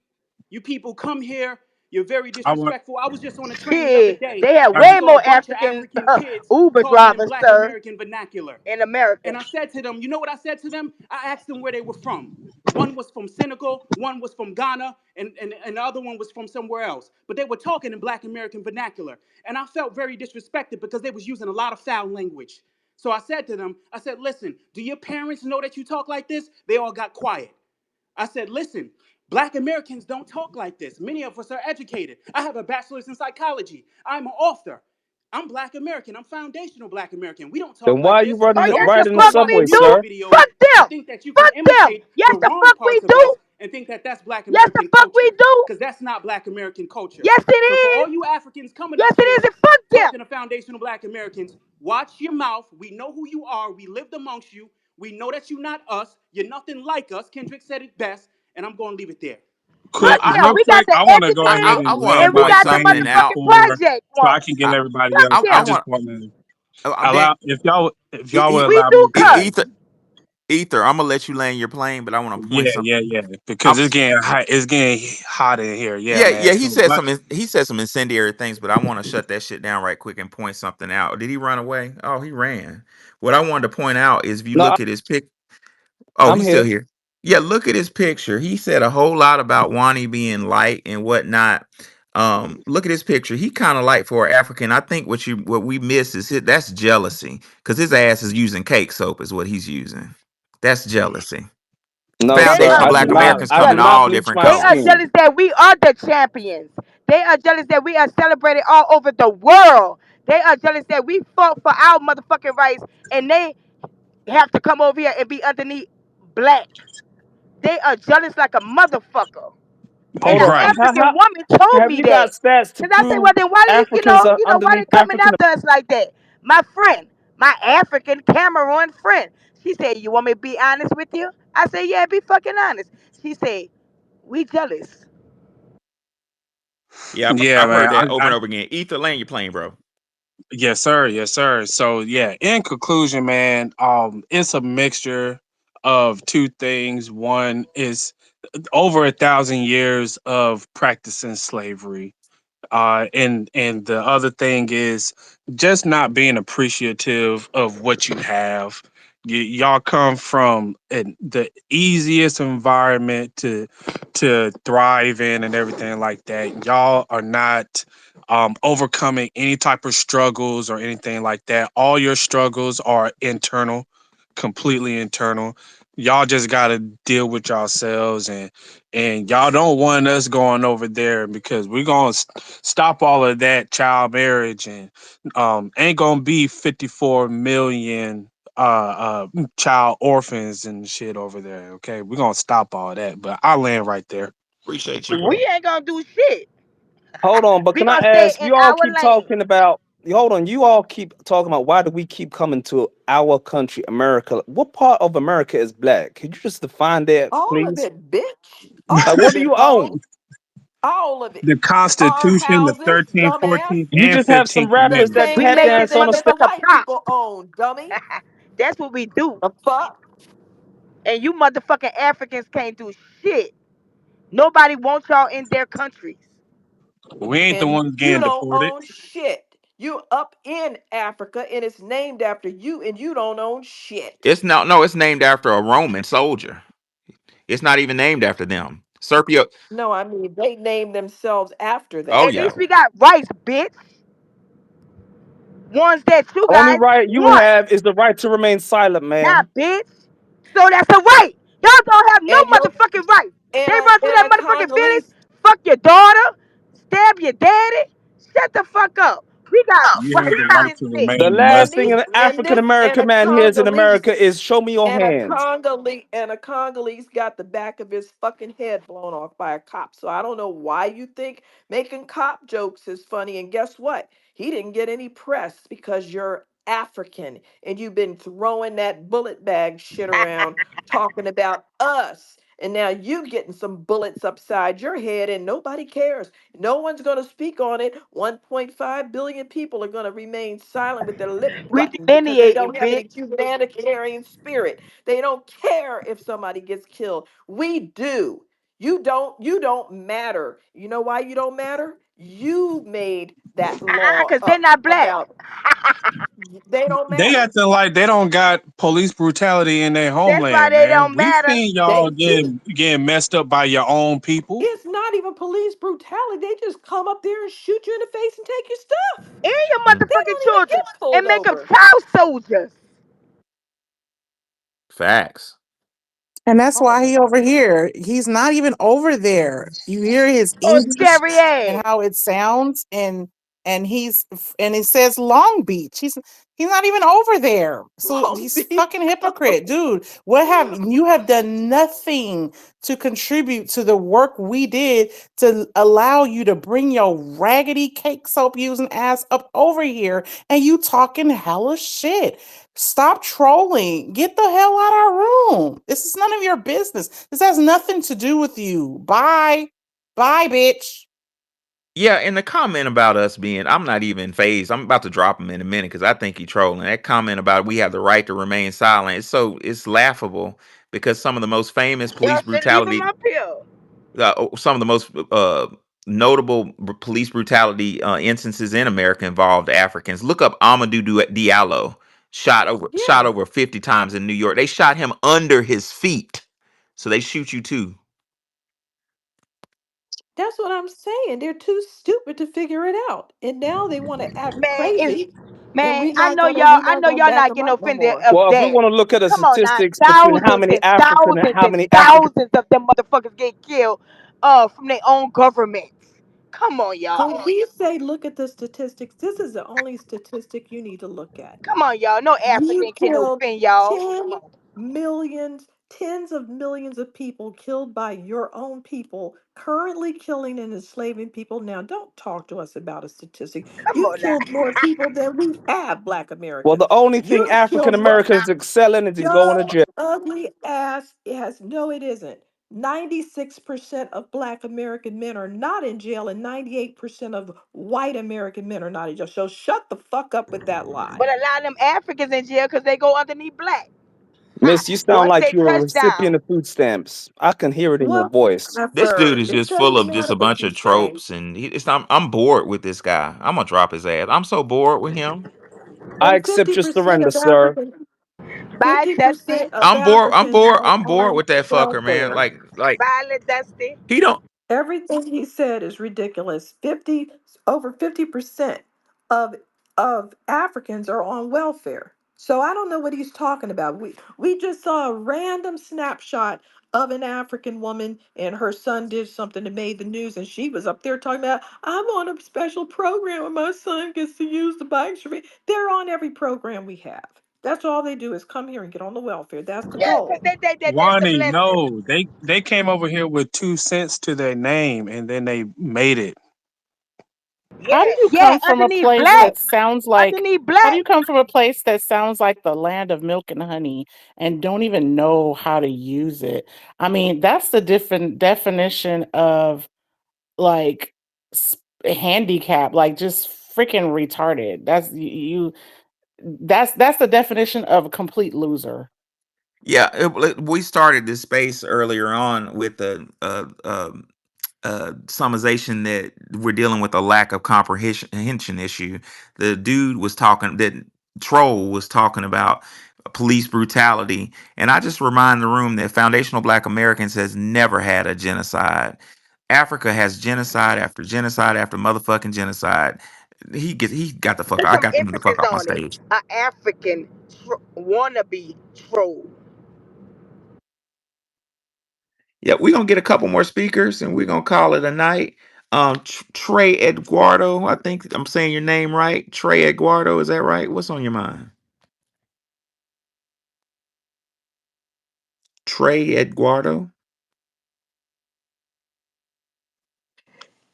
You people come here, you're very I want. disrespectful. I was just on a train the other Shit, day they have I, and I way saw a more bunch of African African kids Uber talking in drivers, black sir, American vernacular. in America. And I said to them, you know what I said to them? I asked them where they were from. One was from Senegal, one was from Ghana, and the other one was from somewhere else. But they were talking in black American vernacular. And I felt very disrespected because they was using a lot of foul language. So I said to them, I said, listen, do your parents know that you talk like this? They all got quiet. I said, listen, black Americans don't talk like this. Many of us are educated. I have a bachelor's in psychology. I'm an author. I'm black American. I'm foundational black American. We don't talk Then why like are you this. Oh yes, Don't the riding just the know fuck about the we subway, do. music sir? videos Fuck and them. think that you can Fuck them. imitate Yes, the the wrong fuck we parts of do. us and think that that's black Yes, the American fuck we culture, do. because that's not black American culture. Yes, it So for is. all you Africans coming Yes, up it here is. And fuck them. talking to foundational black Americans, watch your mouth. We know who you are. We lived amongst you. We know that you're not us. You're nothing like us. Kendrick said it best, and I'm going to leave it there. quick, Fuck I, them. real We got quick, the I want to go ahead evidence, I and want to and land we my point got the something plane out. motherfucking before project so I woman. can get I, everybody Fuck else. I them. just want. want to Then allow if y'all would e, We allow do me to. cuss. ether, ether. I'm gonna let you land your plane, but I want to point Yeah, something. yeah, yeah. Because I'm, it's getting hot. It's getting hot in here. Yeah, yeah, man. yeah. So, but He said some incendiary things, but I want to shut that shit down right quick and point something out. Did he run away? Oh, he ran. What I wanted to point out is if you No, look at his pic. Oh, I'm he's still here. here. Yeah, look at his picture. He said a whole lot about Wani being light and whatnot. Look at his picture. He kind of light for an African. I think what we miss is that's jealousy because his ass is using cake soap is what he's using. That's jealousy. No, They sir. Foundational are Black Americans I come do in jealous. not all bleach different my They are colors. skin. jealous that we are the champions. They are jealous that we are celebrated all over the world. They are jealous that we fought for our motherfucking rights and they have to come over here and be underneath black. They are jealous like a motherfucker. And Hold an on. right. African woman told Have me you got that. stats to Cause I said, well prove then why they, Africans are why underneath they coming African? after us like that? My friend, my African Cameroon friend. She said, you want me to be honest with you? I said, yeah, be fucking honest. She said, we jealous. Yeah, Yeah, I've heard man. that over and over again. Ether, land your plane, bro. Yes, sir. Yes, sir. So yeah, in conclusion, man, it's a mixture of two things. One is over 1,000 years of practicing slavery. And the other thing is just not being appreciative of what you have. y'all come from the easiest environment to thrive in and everything like that. Y'all are not overcoming any type of struggles or anything like that. All your struggles are internal, completely internal. Y'all just got to deal with yourselves, and y'all don't want us going over there because we're going to stop all of that child marriage, and ain't going to be 54 million child orphans and shit over there. Okay, we're gonna stop all that, but I land right there. Appreciate you, bro. We ain't gonna do shit. Hold on, but We can I gonna stay ask? in You all our keep lane. talking about. Hold on, you all keep talking about why do we keep coming to our country, America? What part of America is black? Could you just define that, All of please? it, bitch. All What of do it, you ho. own? All of it. The Our Constitution, the houses, 13th, dumbass. 14th, You and just have some 15th The rappers Amendment. that same We tap make damn this dance on thing the motherfucker that stage. the white pop. people own, dummy. That's what we do. The fuck? And you motherfucking Africans can't do shit. Nobody wants y'all in their countries. We ain't the And ones you getting don't deported. own shit. You up in Africa and it's named after you and you don't own shit. It's no, it's named after a Roman soldier. It's not even named after them. Serpio. No, I mean they named themselves after Oh that At yeah. least we though. got rights, bitch. Ones that you Only guys right you want. have is the right to remain silent, Nah, ma'am. bitch. So that's a right. Y'all don't have no And your motherfucking right. They and run through a that motherfucking village, Congolese. fuck your daughter, stab your daddy. Shut the fuck up. We got You have rights the in right this to bitch. The remain last thing Muslim. an African And American a man hears in America Congolese is "Show me your hands." and a Congolese got the back of his fucking head blown off by a cop. So I don't know why you think making cop jokes is funny. And guess what? He didn't get any press because you're African and you've been throwing that bullet bag shit around talking about us. And now you getting some bullets upside your head and nobody cares. No one's going to speak on it. 1.5 billion people are going to remain silent with their lip We button because they delineating, don't have any bitch. humanitarian spirit. They don't care if somebody gets killed. We do. You don't matter. You know why you don't matter? You made that law Cause they're up not black. about they don't They matter. acting like they don't got police brutality in their That's why homeland, they man. don't We matter. seen y'all They do. getting messed up by your own people. It's not even police brutality. They just come up there and shoot you in the face and take your stuff. And your Mm. They motherfucking don't even children. get pulled And make them over. child soldiers. Facts. And that's Oh why my he over here. He's not even over there. You hear his Oh, English scary and ass. how it sounds, and it says Long Beach. He's not even over there. So Long he's Beach. fucking hypocrite, dude. What have you have done nothing to contribute to the work we did to allow you to bring your raggedy cake soap using ass up over here, and you talking hella shit. Stop trolling. Get the hell out of our room. This is none of your business. This has nothing to do with you. Bye. Bye, bitch. Yeah, and the comment about us being, I'm not even phased. I'm about to drop him in a minute because I think he trolling. That comment about we have the right to remain silent. It's laughable because some of the most famous Y'all police should leave him brutality, up here. some of the most notable police brutality instances in America involved Africans. Look up Amadou Diallo, shot Yeah, over 50 times in New York. They shot him under his feet, so they shoot you too. that's what I'm saying. They're too stupid to figure it out. And now they want to act Man, it's crazy. And man, we're I not know gonna y'all back not them getting up no offended more. of Well, if we that. want to look at the Come on now. statistics between how Thousands many and African and thousands how and many African thousands of them motherfuckers get killed from their own governments. Come on, When y'all. we say look at the statistics, this is the only statistic you need to look at. Come on, y'all. No We African can killed offend y'all. 10 millions, tens of millions of people killed by your own people, currently killing and enslaving people. Now, don't talk to us about a statistic. Come You've on now. killed more people than we have, Black Well, the Americans. only thing You've African killed more. Americans excelling is in going Your to jail. ugly ass has no, it isn't. 96% of Black American men are not in jail, and 98% of white American men are not in jail. So shut the fuck up with that lie. But a lot of them Africans in jail because they go underneath black. Miss, you sound Once like they you're a touch recipient down. of food stamps. I can hear it in your Well, voice. This dude sir, is it just full doesn't of just matter a what bunch you of say. tropes, and I'm bored with this guy. I'm gonna drop his ass. I'm so bored with him. I And accept your 50% surrender, of sir. African Bye, Dusty. 50% of I'm bored. I'm Africans bored. are I'm bored on with that fucker, man. welfare. Like Bye, Dusty. he don't. Everything he said is ridiculous. 50 over 50% of Africans are on welfare. So I don't know what he's talking about. We just saw a random snapshot of an African woman and her son did something that made the news and she was up there talking about I'm on a special program where my son gets to use the bikes for me. They're on every program we have. That's all they do is come here and get on the welfare. That's the Yeah, because goal. that's the Wani, blessing. no, they came over here with 2 cents to their name, and then they made it. How do Yeah, you yeah, come from a underneath place black. that sounds like Underneath how do black. you come from a place that sounds like the land of milk and honey and don't even know how to use it? I mean, that's the different definition of like handicap, like just freaking retarded. That's the definition of a complete loser. Yeah, we started this space earlier on with the summarization that we're dealing with a lack of comprehension issue. The dude was talking that troll was talking about police brutality, and I just remind the room that foundational Black Americans has never had a genocide. Africa has genocide after motherfucking genocide. He got the fuck. Put I some got him the fuck emphasis off my on it. stage. A African wannabe troll. Yeah, we're gonna get a couple more speakers and we're gonna call it a night. Trey Eduardo, I think I'm saying your name right. Trey Eduardo, is that right? What's on your mind? Trey Eduardo,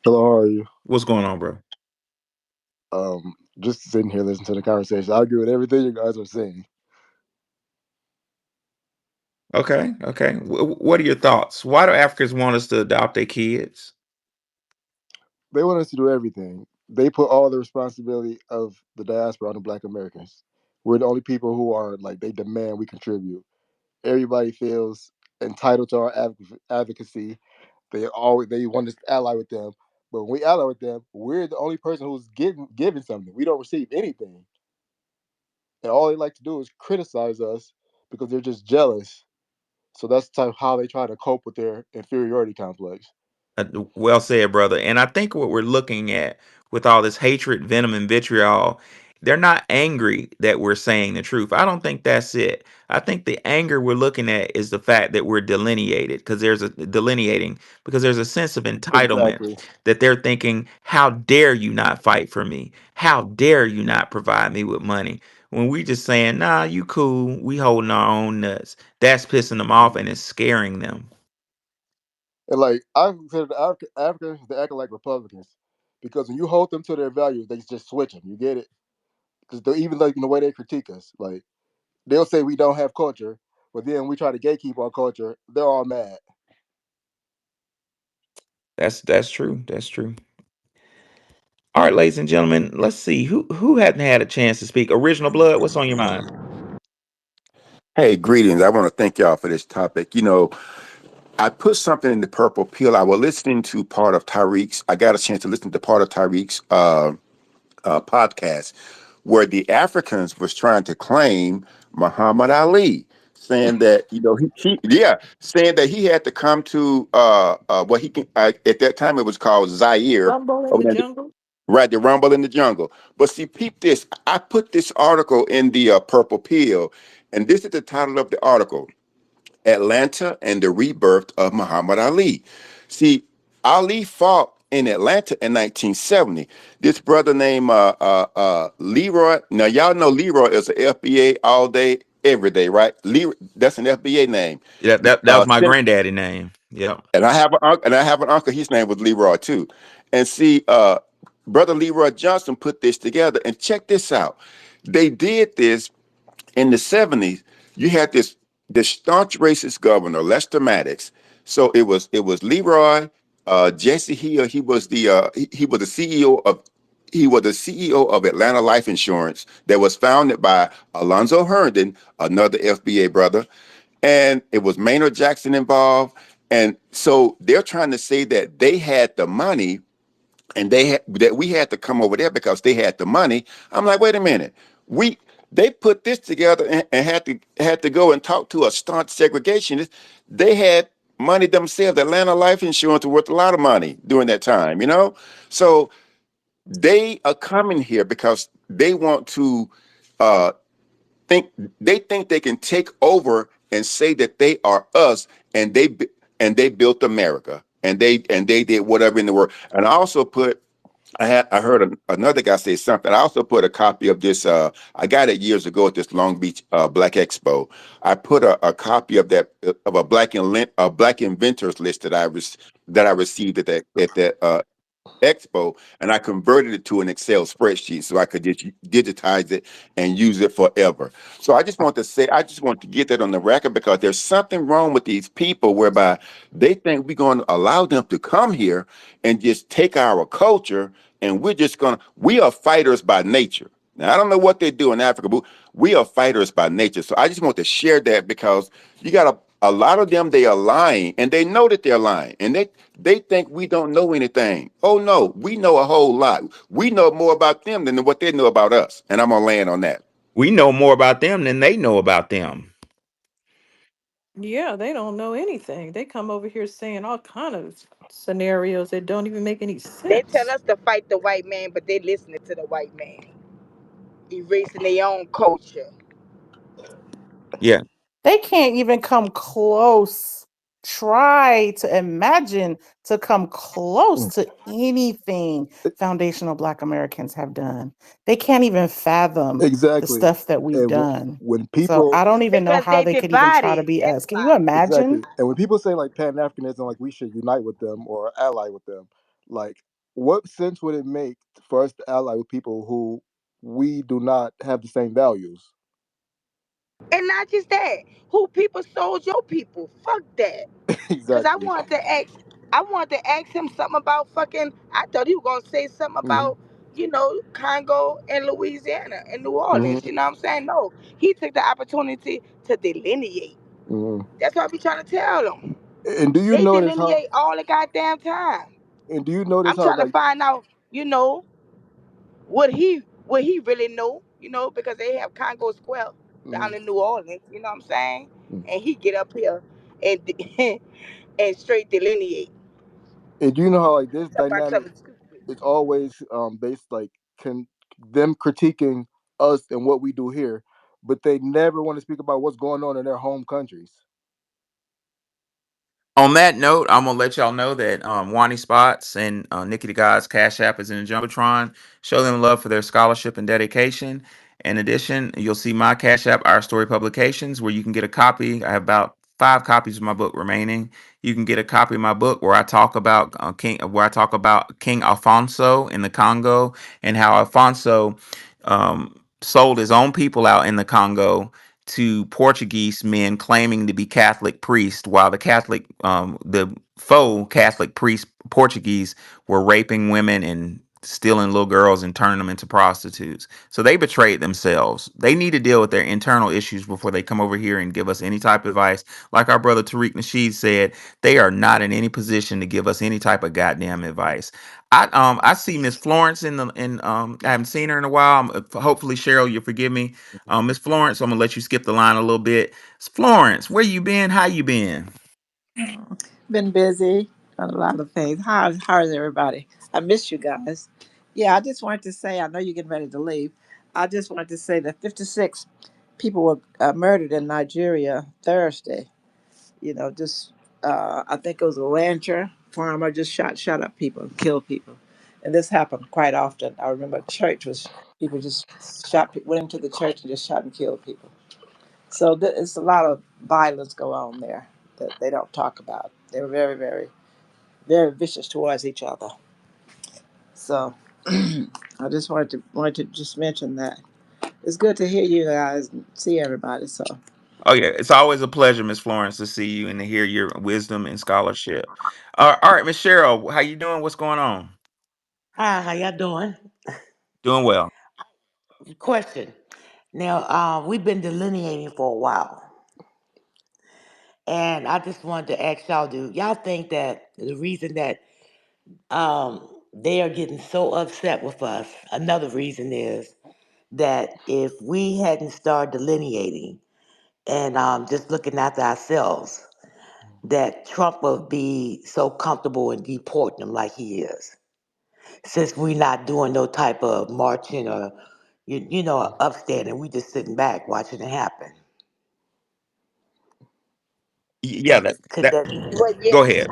Hello, how are you? what's going on, bro? Just sitting here listening to the conversation. I agree with everything you guys are saying. Okay, okay. What are your thoughts? Why do Africans want us to adopt their kids? They want us to do everything. They put all the responsibility of the diaspora on the Black Americans. We're the only people who are like they demand we contribute. Everybody feels entitled to our advocacy. They want us to ally with them, but when we ally with them, we're the only person who's giving something. We don't receive anything, and all they like to do is criticize us because they're just jealous. So that's the type of how they try to cope with their inferiority complex. Well said, brother. And I think what we're looking at with all this hatred, venom, and vitriol, they're not angry that we're saying the truth. I don't think that's it. I think the anger we're looking at is the fact that we're delineating because there's a sense of entitlement Exactly. that they're thinking, how dare you not fight for me? How dare you not provide me with money? When we just saying, nah, you cool, we holding our own nuts. That's pissing them off and it's scaring them. And like I consider the Africans, they acting like Republicans because when you hold them to their values, they just switch them. You get it? Because they even like in the way they critique us, like they'll say we don't have culture, but then we try to gatekeep our culture. They're all mad. That's true. That's true. All right, ladies and gentlemen, let's see who hadn't had a chance to speak. Original Blood, what's on your mind? Hey, greetings. I want to thank y'all for this topic. I put something in the purple pill. I was listening to part of Tyreek's. I got a chance to listen to part of Tyreek's podcast where the Africans was trying to claim Muhammad Ali, saying that saying that he had to come to what he can. At that time, it was called Zaire, Rumble in over the there, jungle. right? The Rumble in the Jungle. But see, peep this. I put this article in the purple pill, and this is the title of the article. Atlanta and the rebirth of Muhammad Ali. See, Ali fought in Atlanta in 1970. This brother named Leroy. Now y'all know Leroy is an FBA all day, every day, right? Leroy, that's an FBA name. Yeah, that was my granddaddy name. Yep. And I have an uncle. His name was Leroy too. And see, brother Leroy Johnson put this together. And check this out. They did this in the 70s. You had this staunch racist governor, Lester Maddox. So it was Leroy, Jesse Hill. He was the CEO of Atlanta Life Insurance that was founded by Alonzo Herndon, another FBA brother, and it was Maynard Jackson involved. And so they're trying to say that they had the money and that we had to come over there because they had the money. I'm like, wait a minute. They put this together and had to go and talk to a staunch segregationist. They had money themselves. Atlanta Life Insurance was worth a lot of money during that time, you know? So they are coming here because they want to uh, think they think they can take over and say that they are us, and they built America, and they did whatever in the world. And I also put I heard another guy say something. I also put a copy of this. I got it years ago at this Long Beach Black Expo. I put a copy of that of a black inventors list that I received at that Expo, and I converted it to an Excel spreadsheet so I could just digitize it and use it forever. So I just want to get that on the record because there's something wrong with these people whereby they think we're going to allow them to come here and just take our culture, and we are fighters by nature. Now, I don't know what they do in Africa, but we are fighters by nature. So I just want to share that because you got a lot of them, they are lying, and they know that they're lying, and they think we don't know anything. Oh no, we know a whole lot. We know more about them than what they know about us. And I'm gonna land on that. We know more about them than they know about them. Yeah, they don't know anything. They come over here saying all kind of scenarios that don't even make any They tell sense. us to fight the white man, but they listening to the white man, erasing their own culture. Yeah. They can't even come close. Try to imagine to come close Mm. to anything foundational Black Americans have done. They can't even fathom the Exactly. stuff that we've And done. when So people I don't even know Because how they they could even try to divided. be That's us. Can you why. exactly, imagine? and when people say like Pan Africanism, like we should unite with them or ally with them, like what sense would it make for us to ally with people who we do not have the same values? And not just that. Who people sold your people? Fuck that. Cause Exactly. I wanted to ask him something about fucking. I thought he was gonna say something Hmm. about, Congo and Louisiana and New Hmm. Orleans. You know what I'm saying? No, he took the opportunity to delineate. Hmm. That's what I be trying to tell them. And do you They notice how? delineate all the goddamn time. And do you notice I'm how trying to like? find out, you know, what he really know, because they have Congo Square Mhm. down in New Orleans. You know what I'm saying? Mm. And he get up here and and straight delineate And do you know how like this about dynamic something stupid. is always based like can them critiquing us and what we do here, but they never want to speak about what's going on in their home countries. On that note, I'm gonna let y'all know that Wani Spots and Nikki the God's Cash App is in the Jumbotron. Show them love for their scholarship and dedication. In addition, you'll see my Cash App, Our Story Publications, where you can get a copy. I have about 5 copies of my book remaining. You can get a copy of my book where I talk about King Alfonso in the Congo and how Alfonso sold his own people out in the Congo to Portuguese men claiming to be Catholic priests, while the faux Catholic priests, Portuguese, were raping women and stealing little girls and turning them into prostitutes. So they betrayed themselves. They need to deal with their internal issues before they come over here and give us any type of advice. Like our brother Tariq Nasheed said, they are not in any position to give us any type of goddamn advice. I see Miss Florence I haven't seen her in a while. Hopefully Cheryl, you'll forgive me. Miss Florence, I'm gonna let you skip the line a little bit. Florence, where you been? How you been? Been busy on a lot of things. How's everybody? I miss you guys. Yeah, I just wanted to say, I know you're getting ready to leave. I just wanted to say that 56 people were murdered in Nigeria Thursday. Just I think it was a rancher farmer just shot up people, killed people, and this happened quite often. I remember church was people just went into the church and just shot and killed people. So it's a lot of violence go on there that they don't talk about. They were very, very, very vicious towards each other. So I just wanted to just mention that. It's good to hear you guys and see everybody. So Oh yeah, it's always a pleasure, Miss Florence, to see you and to hear your wisdom and scholarship. All right, Miss Cheryl, how you doing? What's going on? Hi, how y'all doing? Doing well. Question. Now, we've been delineating for a while, and I just wanted to ask y'all: do y'all think that the reason that they are getting so upset with us? Another reason is that if we hadn't started delineating and just looking after ourselves, that Trump would be so comfortable in deporting them like he is. Since we're not doing no type of marching or, upstanding, we just sitting back watching it happen. Yeah, that Could that that But yeah, go ahead.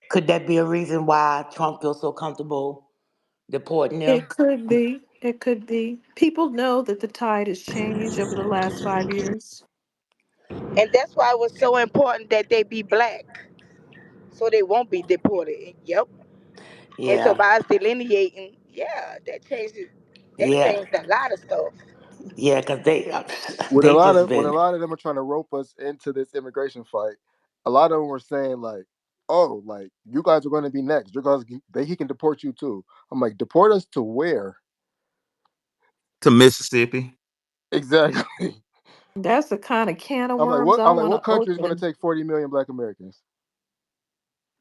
could that be a reason why Trump feels so comfortable deporting them? It could be. It could be. People know that the tide has changed over the last 5 years. and that's why it was so important that they be black, so they won't be deported. Yep. And so Yeah, by us delineating, yeah, that changed it. That yeah, changed a lot of stuff. yeah. Because they When a they lot just of when a been lot of them are trying to rope us into this immigration fight, a lot of them were saying like, "Oh, like you guys are going to be next. You guys, he can deport you too." I'm like, deport us to where To Mississippi. exactly? That's the kind of can of I'm like, worms what? I I'm like, want what to country is going to open. take 40 million Black Americans?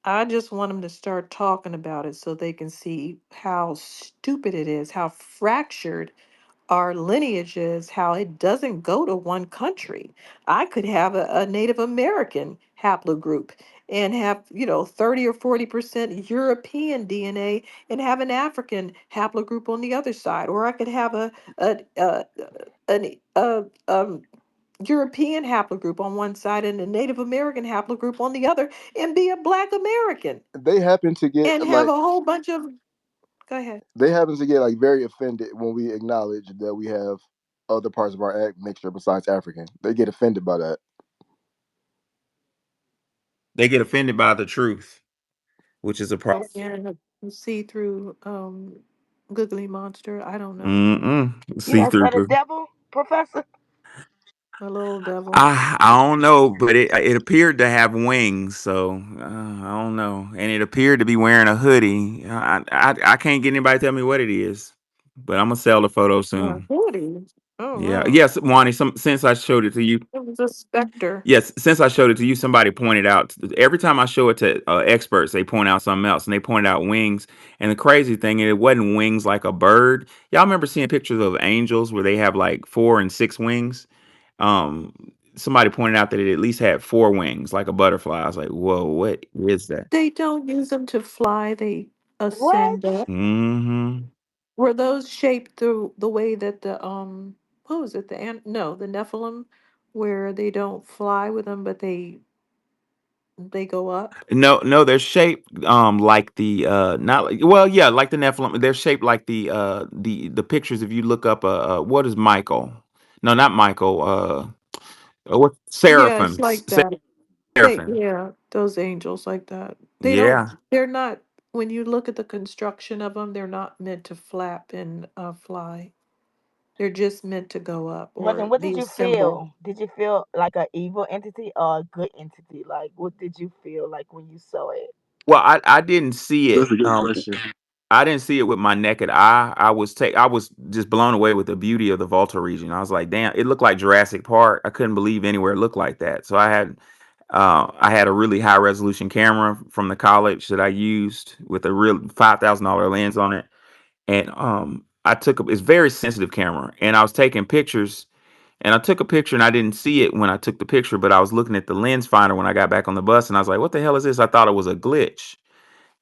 I just want them to start talking about it so they can see how stupid it is, how fractured our lineage is, how it doesn't go to one country. I could have a Native American haplogroup and have, 30 or 40% European DNA and have an African haplogroup on the other side. Or I could have an European haplogroup on one side and a Native American haplogroup on the other and be a Black American They happen to get and have like a whole bunch of. Go ahead. very offended when we acknowledge that we have other parts of our mixture besides African. They get offended by that. They get offended by the truth, which is a problem. And a see-through googly monster. I don't know. Mm-mm. You See don't through. say the devil, Professor? A little devil. I don't know, but it appeared to have wings, so I don't know, and it appeared to be wearing a hoodie. I can't get anybody to tell me what it is, but I'm gonna sell the photo soon. Hoodie. Oh Yeah, wow. yes, Wani. Since I showed it to you, It was a specter. yes, since I showed it to you, somebody pointed out every time I show it to experts, they point out something else, and they pointed out wings. And the crazy thing, it wasn't wings like a bird. Y'all remember seeing pictures of angels where they have like 4 and 6 wings? Somebody pointed out that it at least had 4 wings like a butterfly. I was like, whoa, what is that? They don't use them to fly. They What? ascend up. Mm-hmm. Were those shaped the way that what was it? No, the Nephilim, where they don't fly with them, but they go up. No, they're shaped like the not like, well, yeah, like the Nephilim. They're shaped like the pictures. If you look up what is Michael? No, not Michael. What Yeah, it's Seraphim? like that. Seraphim. Yeah, those angels like that. Yeah. They're not, when you look at the construction of them, they're not meant to flap and fly. They're just meant to go up But then or what did be a you symbol. feel? Did you feel like an evil entity or a good entity? Like, what did you feel like when you saw it? Well, I didn't see That's it. a good question. I didn't see it with my naked eye. I was just blown away with the beauty of the Volta region. I was like, damn, it looked like Jurassic Park. I couldn't believe anywhere it looked like that. So I had a really high resolution camera from the college that I used with a real $5,000 lens on it, and it's very sensitive camera, and I was taking pictures. And I took a picture and I didn't see it when I took the picture, but I was looking at the lens finder when I got back on the bus and I was like, what the hell is this? I thought it was a glitch.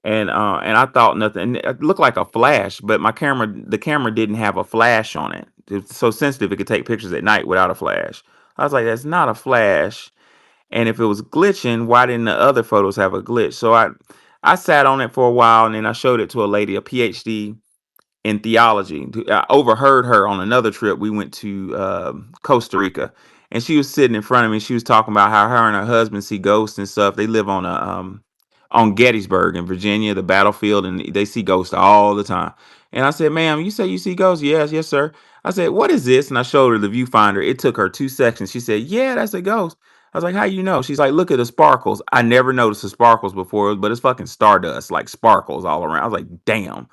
And I thought nothing. It looked like a flash, but the camera didn't have a flash on it. It's so sensitive it could take pictures at night without a flash. I was like, that's not a flash. And if it was glitching, why didn't the other photos have a glitch? So I sat on it for a while and then I showed it to a lady, a PhD in theology. I overheard her on another trip. We went to Costa Rica, and she was sitting in front of me. She was talking about how her and her husband see ghosts and stuff. They live on Gettysburg in Virginia, the battlefield, and they see ghosts all the time. And I said, "Ma'am, you say you see ghosts?" "Yes, yes, sir." I said, "What is this?" And I showed her the viewfinder. It took her 2 seconds. She said, "Yeah, that's a ghost." I was like, "How you know?" She's like, "Look at the sparkles." I never noticed the sparkles before, but it's fucking stardust, like sparkles all around. I was like, "Damn."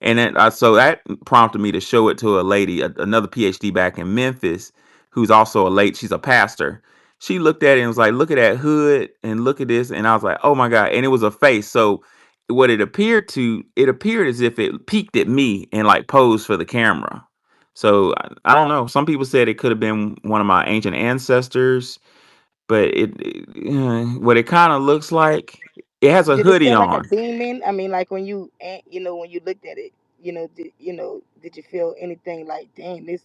And then so that prompted me to show it to a lady, another PhD back in Memphis, who's also she's a pastor. She looked at it and was like, look at that hood and look at this. And I was like, oh my God. And it was a face. So it appeared as if it peeked at me and like posed for the camera. So I don't know. Some people said it could have been one of my ancient ancestors, but what it kind of looks like, it has a Did it hoodie feel like a on. demon? I mean, like when when you looked at it, did you feel anything like, dang, this,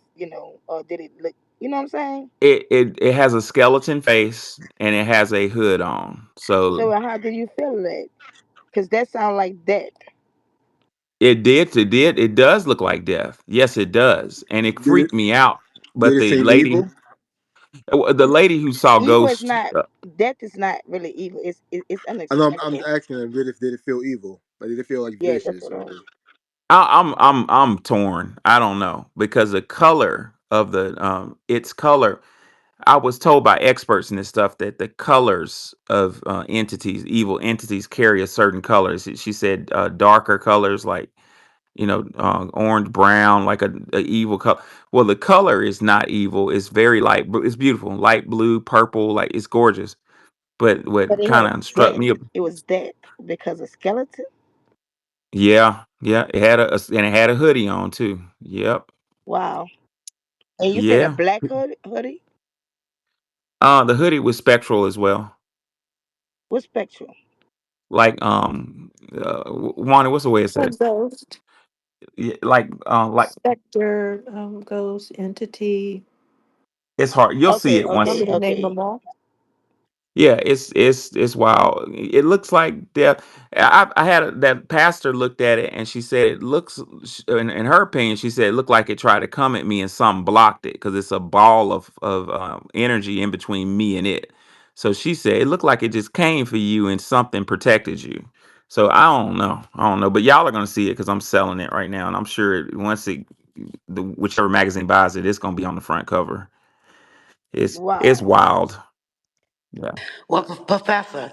or did it look, you know what I'm saying? It has a skeleton face and it has a hood on. So So how do you feel that? Because that sounds like that. it does look like death. Yes, it does, and it Did it freaked me out. did But it seem evil? the lady who saw Evil is ghosts, not, death is not really evil. It's I know I'm unexplainable. asking them, did it feel evil? Like did it feel like Yeah, that's vicious what or I'm torn. I don't know because the color of the its color. I was told by experts in this stuff that the colors of entities, evil entities, carry a certain color. She said darker colors like orange, brown, like a evil color. Well, the color is not evil. It's very light. It's beautiful, light blue, purple. Like it's gorgeous. But but what it kind had of struck death. me up? It was death because of skeleton. Yeah, yeah. And it had a hoodie on too. Yep. Wow. And you said a Yeah. black hoodie? The hoodie was spectral as well. What spectrum? Like Wanda, what's the way it A says? ghost, Yeah, like specter, ghost, entity. it's hard. You'll see Okay, it You once. want me okay, to name okay. them all? Yeah, it's wild. It looks like death. I had that pastor looked at it and she said it looks. In her opinion, she said it looked like it tried to come at me and something blocked it because it's a ball of energy in between me and it. So she said it looked like it just came for you and something protected you. So I don't know. I don't know. But y'all are gonna see it because I'm selling it right now, and I'm sure once whichever magazine buys it, it's gonna be on the front cover. It's Wow. wild. Yeah. Well, Professor,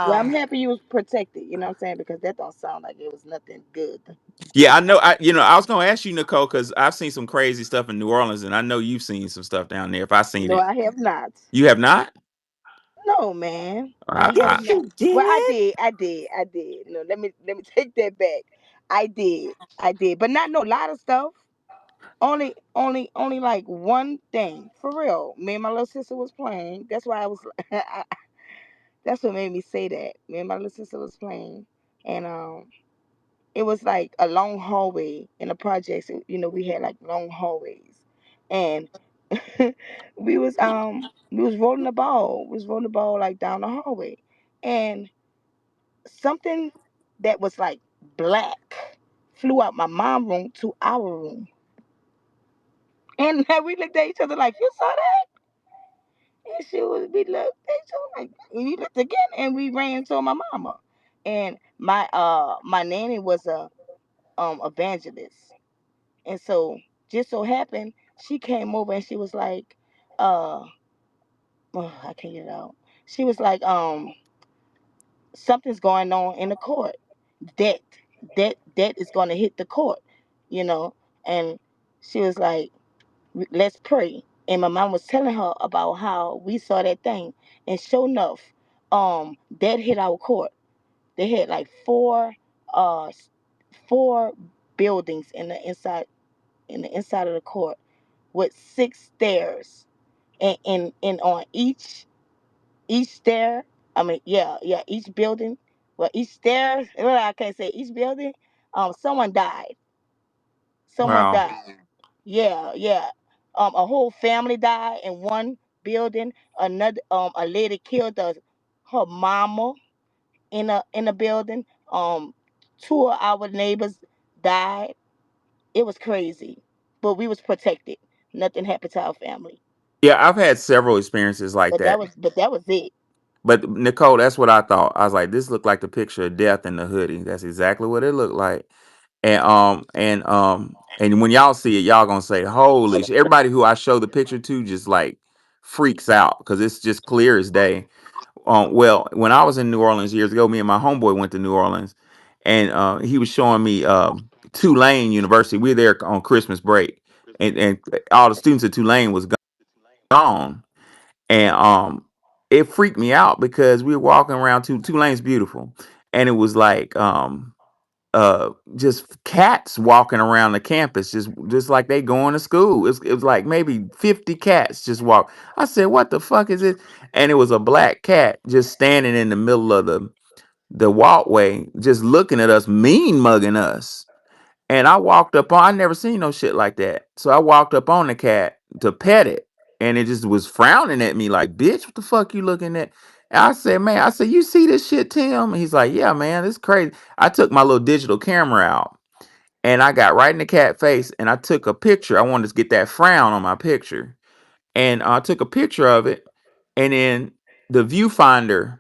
Well, I'm um, happy you was protected, you know what I'm saying? Because that don't sound like it was nothing good. Yeah, I know. I was gonna ask you, Nicole, because I've seen some crazy stuff in New Orleans, and I know you've seen some stuff down there. If I seen No, it, I have not. you have not. No, man. I have I Yes, not. you Well, I did. did. I did. I did. No, let me take that back. I did. I did. But not no lot of stuff. Only like one thing. For real. Me and my little sister was playing. That's why I was that's what made me say that. Me and my little sister was playing. And it was like a long hallway in the projects. We had like long hallways, and we was rolling the ball. We was rolling the ball like down the hallway, and something that was like black flew out my mom room to our room, and we looked at each other like, "You saw that?" And we looked at each other like, and we looked again, and we ran to my mama, and my nanny was a evangelist. And so just so happened she came over and she was like, uh oh, I can't get it out. She was like, something's going on in the court. Debt. Debt is gonna hit the court, you know. And she was like, let's pray. And my mom was telling her about how we saw that thing. And sure enough, debt hit our court. They had like uh four buildings in the inside of the court with six stairs, and on each stair, I mean, yeah, each building, well, each stairs, well, I can't say each building, someone died. Someone wow. died. Yeah, yeah. A whole family died in one building. Another, a lady killed her mama in a building. Two of our neighbors died. It was crazy, but we was protected. Nothing happened to our family. Yeah, I've had several experiences like that. But that was it. But Nicole, that's what I thought. I was like, this looked like the picture of death in the hoodie. That's exactly what it looked like. And when y'all see it, y'all gonna say, "Holy shit!" Everybody who I show the picture to just like freaks out because it's just clear as day. Well, when I was in New Orleans years ago, me and my homeboy went to New Orleans, and he was showing me Tulane University. We were there on Christmas break, and all the students at Tulane was gone, and it freaked me out because we were walking around. Tulane's beautiful, and it was like just cats walking around the campus, just like they going to school. It was like maybe 50 cats just walk. I said, what the fuck is it? And it was a black cat just standing in the middle of the walkway, just looking at us, mean mugging us. And I walked up on, I never seen no shit like that. So I walked up on the cat to pet it. And it just was frowning at me like, bitch, what the fuck you looking at? And I said, man, I said, you see this shit, Tim? And he's like, yeah, man, it's crazy. I took my little digital camera out and I got right in the cat face and I took a picture. I wanted to get that frown on my picture. And I took a picture of it. And then the viewfinder,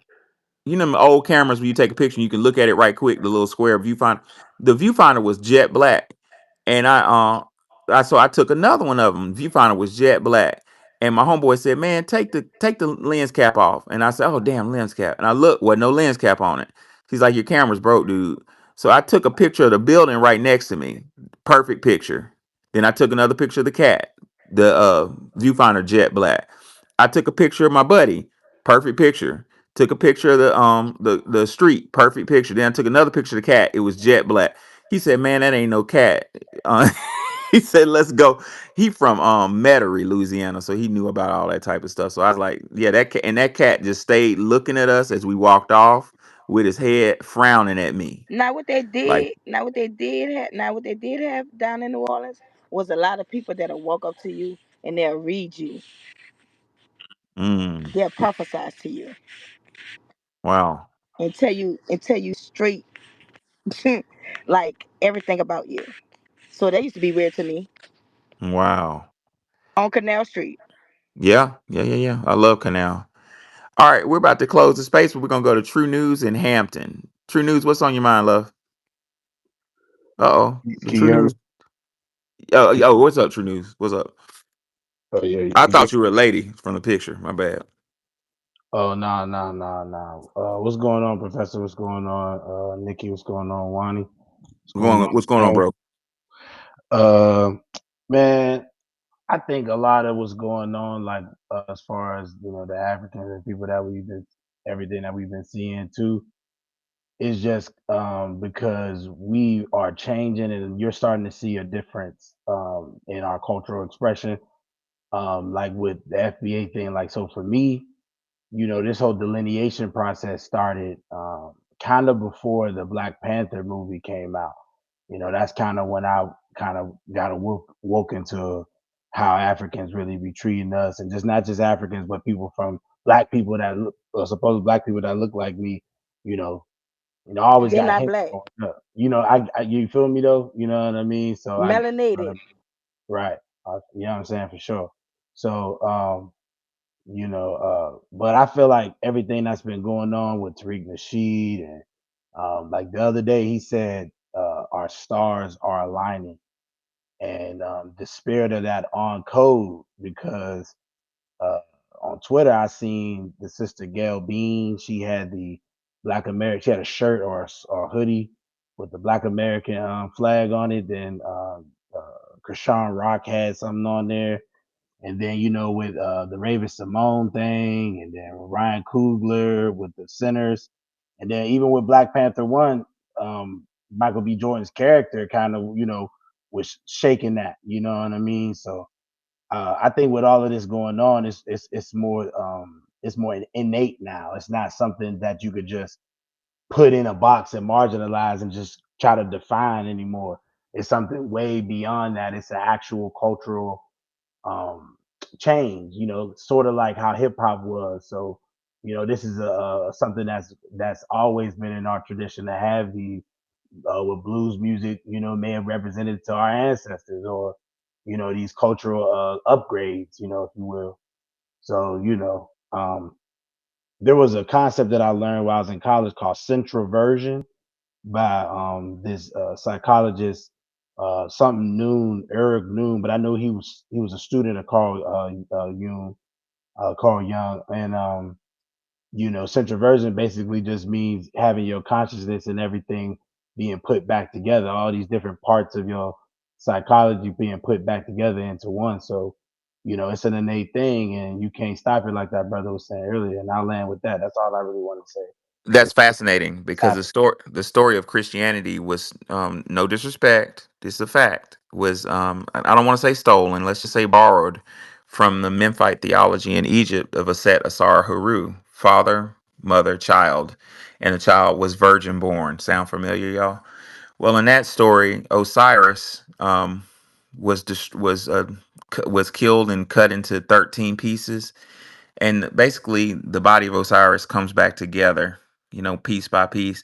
you know, them old cameras where you take a picture and you can look at it right quick, the little square viewfinder. The viewfinder was jet black. And so I took another one of them. Viewfinder was jet black. And my homeboy said, man, take the lens cap off. And I said, oh damn, lens cap. And I looked, wasn't no lens cap on it. He's like, your camera's broke, dude. So I took a picture of the building right next to me. Perfect picture. Then I took another picture of the cat, the viewfinder jet black. I took a picture of my buddy. Perfect picture. Took a picture of the street. Perfect picture. Then I took another picture of the cat. It was jet black. He said, man, that ain't no cat. Uh, he said, let's go. He from Metairie, Louisiana, so he knew about all that type of stuff. So I was like, yeah, that cat, and that cat just stayed looking at us as we walked off with his head frowning at me. Now what they Like, did, now what they did have down in New Orleans was a lot of people that'll walk up to you and they'll read you, mm, they'll prophesize to you wow, and tell you straight like everything about you. So that used to be weird to me wow. on Canal Street. Yeah, yeah, yeah, yeah. I love Canal. All right, we're about to close the space, but we're gonna go to True News in Hampton. True News, what's on your mind, love? Uh-oh. The Can you True hear me? News. Oh, what's up, True News? What's up? Oh yeah, I you good? thought you were a lady from the picture. My bad. Oh no. What's going on, Professor? What's going on? Nikki, what's going on? Wani, what's going on? What's going on, Hey. bro? Uh, man, I think a lot of what's going on, like as far as the Africans and people that we've been, everything that we've been seeing too, is just because we are changing, and you're starting to see a difference in our cultural expression. Like with the FBA thing, like so for me, this whole delineation process started kind of before the Black Panther movie came out. That's kind of when I kind of got woke into how Africans really be treating us, and just not just Africans, but people from black people that look, or supposed black people that look like me. You know, I always They're got not hints black, growing up. I you feel me though? You know what I mean? So melanated. right, you know what I'm saying for sure. So but I feel like everything that's been going on with Tariq Nasheed and like the other day he said our stars are aligning, and the spirit of that on code because uh, on Twitter I seen the sister Gail Bean. She had the Black American. She had a shirt or a hoodie with the Black American flag on it. Then Krishan Rock had something on there, and then with the Raven Simone thing, and then Ryan Coogler with the Sinners, and then even with Black Panther One, Michael B. Jordan's character kind of was shaking that. You know what I mean? So I think with all of this going on, it's more innate now. It's not something that you could just put in a box and marginalize and just try to define anymore. It's something way beyond that. It's an actual cultural um change, sort of like how hip hop was. So this is a something that's always been in our tradition to have the with blues music, may have represented to our ancestors, or these cultural upgrades, if you will. So there was a concept that I learned while I was in college called centroversion by this psychologist, something Noon, Eric Noon, but I know he was a student of Carl Jung, and central version basically just means having your consciousness and everything being put back together, all these different parts of your psychology being put back together into one. So it's an innate thing, and you can't stop it, like that brother was saying earlier. And I'll land with that. That's all I really want to say. That's fascinating because Fascinating. the story of Christianity was, no disrespect, this is a fact, was, I don't want to say stolen, let's just say borrowed from the Memphite theology in Egypt of Aset, Asar, Haru, father, mother, child, and the child was virgin born. Sound familiar, y'all? Well, in that story, Osiris, was killed and cut into 13 pieces, and basically the body of Osiris comes back together, piece by piece.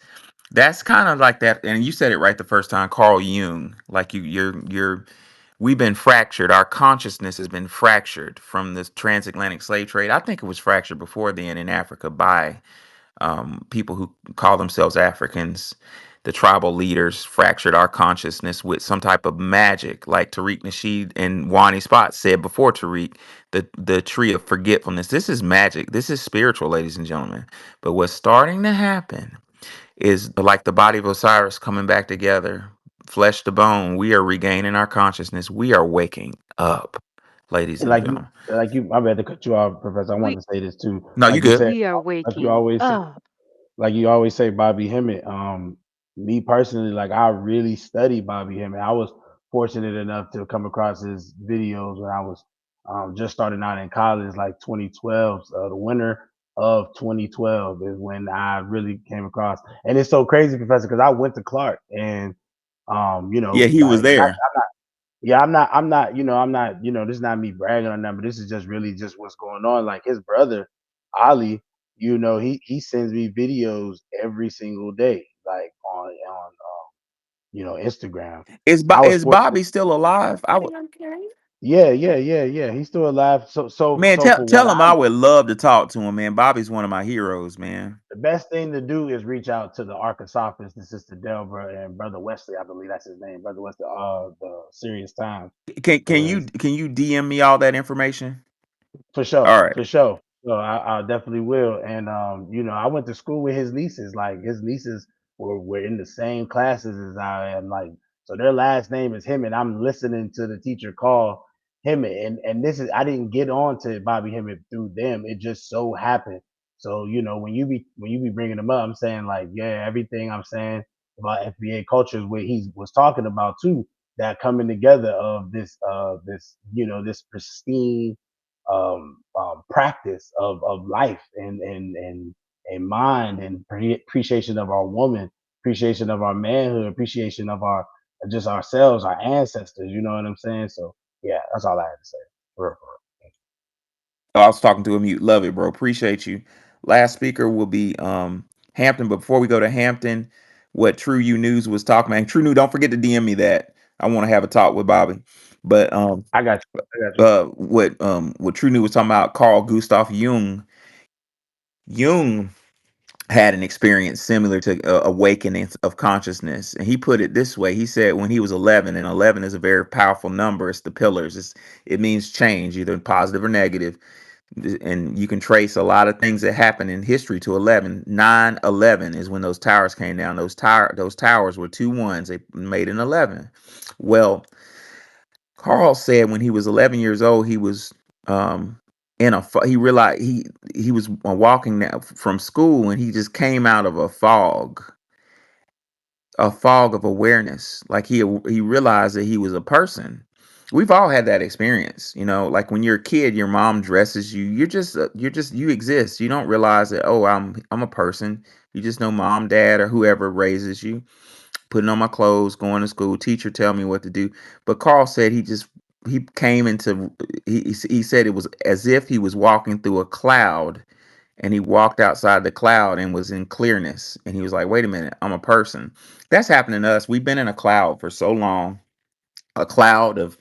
That's kind of like that, and you said it right the first time, Carl Jung. Like we've been fractured. Our consciousness has been fractured from this transatlantic slave trade. I think it was fractured before then in Africa by people who call themselves Africans. The tribal leaders fractured our consciousness with some type of magic, like Tariq Nasheed and Wani Spot said before Tariq, the tree of forgetfulness. This is magic. This is spiritual, ladies and gentlemen. But what's starting to happen is like the body of Osiris coming back together, flesh to bone. We are regaining our consciousness. We are waking up, ladies And and gentlemen. I had to cut you off, Professor. I We wanted to say this too. No, you Like you good. said, we are like you waking always say, up. Bobby Hemmett. Me personally, like I really studied Bobby Hemmett. I was fortunate enough to come across his videos when I was just starting out in college, like 2012. The winter of 2012 is when I really came across. And it's so crazy, Professor, because I went to Clark, and Yeah, he was like there. yeah, this is not me bragging on that, but this is just really just what's going on. Like his brother, Ali, he sends me videos every single day, like on Instagram. I was Is fortunate. Bobby still alive? Yeah. He's still alive. Man, So for what tell him I would love to talk to him, man. Bobby's one of my heroes, man. the best thing to do is reach out to the Arkansas, the Sister Delbert and Brother Wesley, I believe that's his name, Brother Wesley, the Serious Times. And Can you DM me all that information? for sure, All right. for sure. So I definitely will. And I went to school with his nieces. Like his nieces were in the same classes as I am. Like so, their last name is Hemmett. I'm listening to the teacher call Hemmett, and this is I didn't get on to Bobby Hemmett through them. It just so happened. So when you be bringing them up, I'm saying like yeah, everything I'm saying about FBA culture is what he was talking about too. That coming together of this pristine practice of life and mind and appreciation of our woman, appreciation of our manhood, appreciation of our just ourselves, our ancestors. You know what I'm saying? So yeah, that's all I had to say. For Oh, I was talking to a mute. Love it, bro. Appreciate you. Last speaker will be Hampton. But before we go to Hampton, what True You News was talking about. And True New, don't forget to DM me that. I want to have a talk with Bobby. But I got you. I got you. what True New was talking about, Carl Gustav Jung. Jung had an experience similar to awakening of consciousness, and he put it this way. He said when he was 11, and 11 is a very powerful number. It's the pillars. It means change, either positive or negative, and you can trace a lot of things that happened in history to 11. 9/11 is when those towers came down. Those towers were two ones. They made an 11. Well, Carl said when he was 11 years old, he was he realized he was walking now from school, and he just came out of a fog of awareness. Like he realized that he was a person. We've all had that experience, like when you're a kid, your mom dresses you. You exist. You don't realize that, oh, I'm a person. You just know mom, dad, or whoever raises you, putting on my clothes, going to school, teacher tell me what to do. But Carl said he came into he said it was as if he was walking through a cloud, and he walked outside the cloud and was in clearness, and he was like, wait a minute, I'm a person. That's happening to us. We've been in a cloud for so long, a cloud of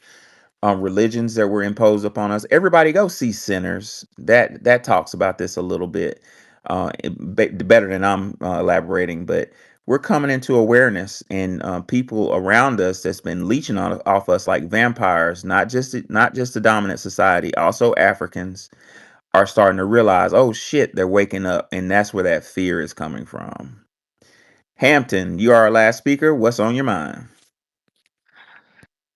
religions that were imposed upon us. Everybody go see Sinners. That talks about this a little bit better than I'm elaborating. But we're coming into awareness, and people around us that's been leeching off us like vampires. Not just the dominant society, also Africans are starting to realize, oh shit, they're waking up, and that's where that fear is coming from. Hampton, you are our last speaker. What's on your mind?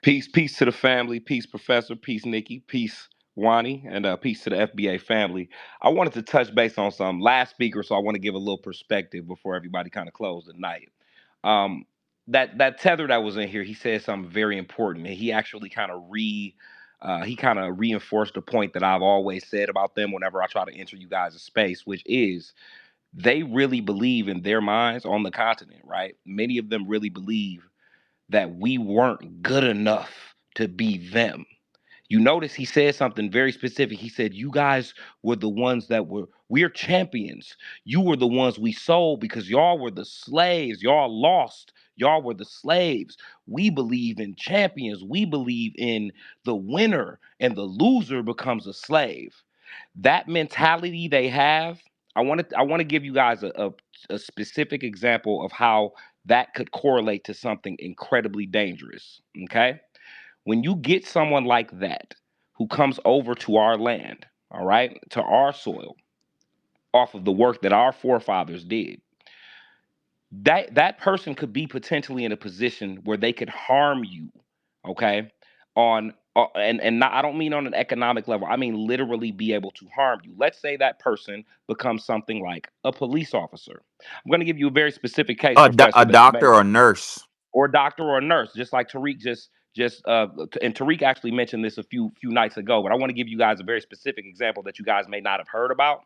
Peace to the family. Peace, Professor. Peace, Nikki. Peace. Wani, and peace to the FBA family. I wanted to touch base on some last speaker, so I want to give a little perspective before everybody kind of close the night. Um, that tether that was in here, he said something very important, and he actually he kind of reinforced the point that I've always said about them whenever I try to enter you guys' space, which is they really believe in their minds on the continent, right? Many of them really believe that we weren't good enough to be them. You notice he said something very specific. He said, "You guys were the ones we're champions. You were the ones we sold because y'all were the slaves. Y'all lost. Y'all were the slaves. We believe in champions. We believe in the winner, and the loser becomes a slave." That mentality they have, I want to give you guys a specific example of how that could correlate to something incredibly dangerous. Okay, when you get someone like that who comes over to our land, all right, to our soil, off of the work that our forefathers did, that person could be potentially in a position where they could harm you, okay, on and not, I don't mean on an economic level, I mean literally be able to harm you. Let's say that person becomes something like a police officer. I'm going to give you a very specific case, A professor, that you may doctor or nurse. or doctor or nurse, just like Tariq and Tariq actually mentioned this a few nights ago. But I want to give you guys a very specific example that you guys may not have heard about.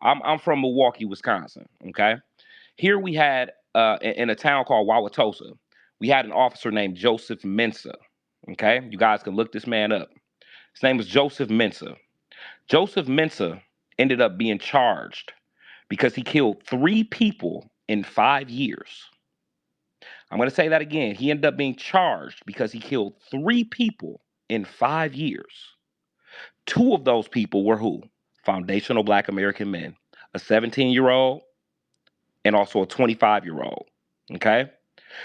I'm from Milwaukee, Wisconsin. Okay, here we had in a town called Wauwatosa, we had an officer named Joseph Mensa. Okay, you guys can look this man up. His name was Joseph Mensa. Joseph Mensa ended up being charged because he killed 3 people in 5 years. I'm going to say that again. He ended up being charged because he killed 3 people in 5 years. Two of those people were who? Foundational Black American men, a 17-year-old and also a 25-year-old. Okay?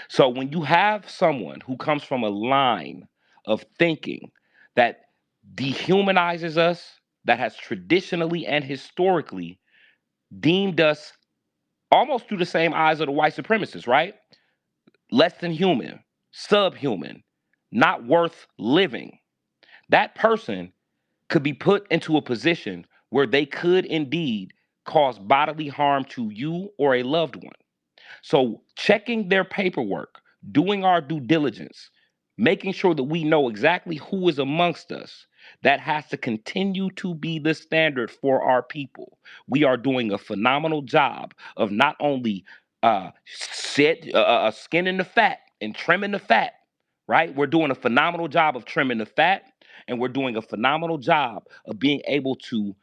So when you have someone who comes from a line of thinking that dehumanizes us, that has traditionally and historically deemed us almost through the same eyes of the white supremacists, right? Less than human, subhuman, not worth living. That person could be put into a position where they could indeed cause bodily harm to you or a loved one. So, checking their paperwork, doing our due diligence, making sure that we know exactly who is amongst us, that has to continue to be the standard for our people. We are doing a phenomenal job of not only skinning the fat and trimming the fat, right? We're doing a phenomenal job of trimming the fat, and we're doing a phenomenal job of being able to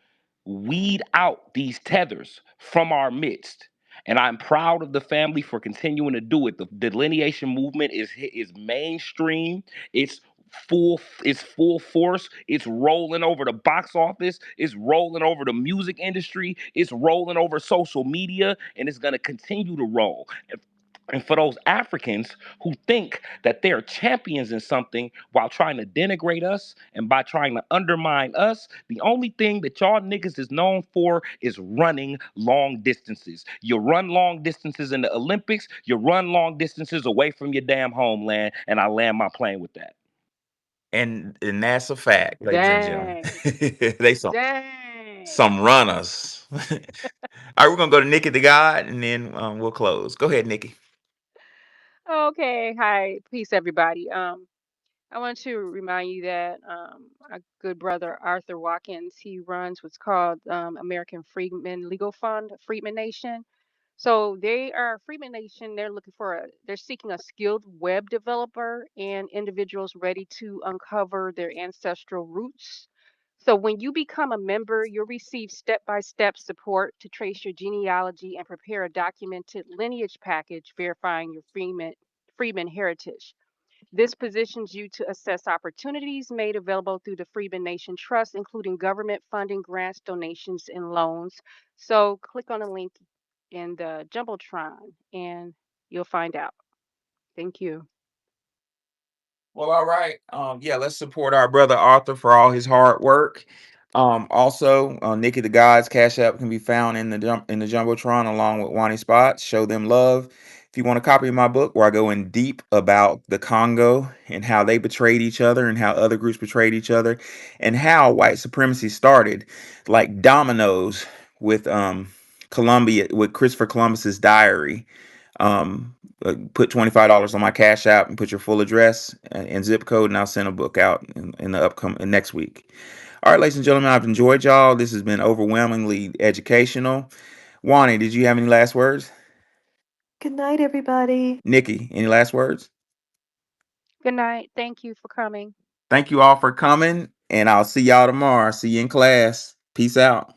weed out these tethers from our midst. And I'm proud of the family for continuing to do it. The delineation movement is mainstream. It's full force. It's rolling over the box office. It's rolling over the music industry. It's rolling over social media, and it's going to continue to roll. And for those Africans who think that they're champions in something while trying to denigrate us and by trying to undermine us, the only thing that y'all niggas is known for is running long distances. You run long distances in the Olympics, you run long distances away from your damn homeland, and I land my plane with that. And that's a fact, ladies and gentlemen. Dang. They Dang. some runners. All right, we're gonna go to Nikki the God, and then we'll close. Go ahead, Nikki. Okay. Hi. Peace, everybody. I want to remind you that our good brother Arthur Watkins, he runs what's called American Freedmen Legal Fund, Freedmen Nation. So they are Freedmen Nation. They're seeking a skilled web developer and individuals ready to uncover their ancestral roots. So when you become a member, you'll receive step-by-step support to trace your genealogy and prepare a documented lineage package verifying your Freedmen heritage. This positions you to assess opportunities made available through the Freedmen Nation Trust, including government funding, grants, donations, and loans. So click on the link in the Jumbotron and you'll find out. Thank you. Well, all right. Yeah, let's support our brother Arthur for all his hard work. Also, Nikki the God's Cash App can be found in the Jumbotron along with Wani Spots. Show them love. If you want a copy of my book, where I go in deep about the Congo and how they betrayed each other and how other groups betrayed each other and how white supremacy started, like dominoes with Columbia, with Christopher Columbus's diary. Put $25 on my Cash App and put your full address and zip code, and I'll send a book out in the upcoming next week. All right, ladies and gentlemen, I've enjoyed y'all. This has been overwhelmingly educational. Wani, did you have any last words? Good night, everybody. Nikki, any last words? Good night. Thank you for coming. Thank you all for coming, and I'll see y'all tomorrow. See you in class. Peace out.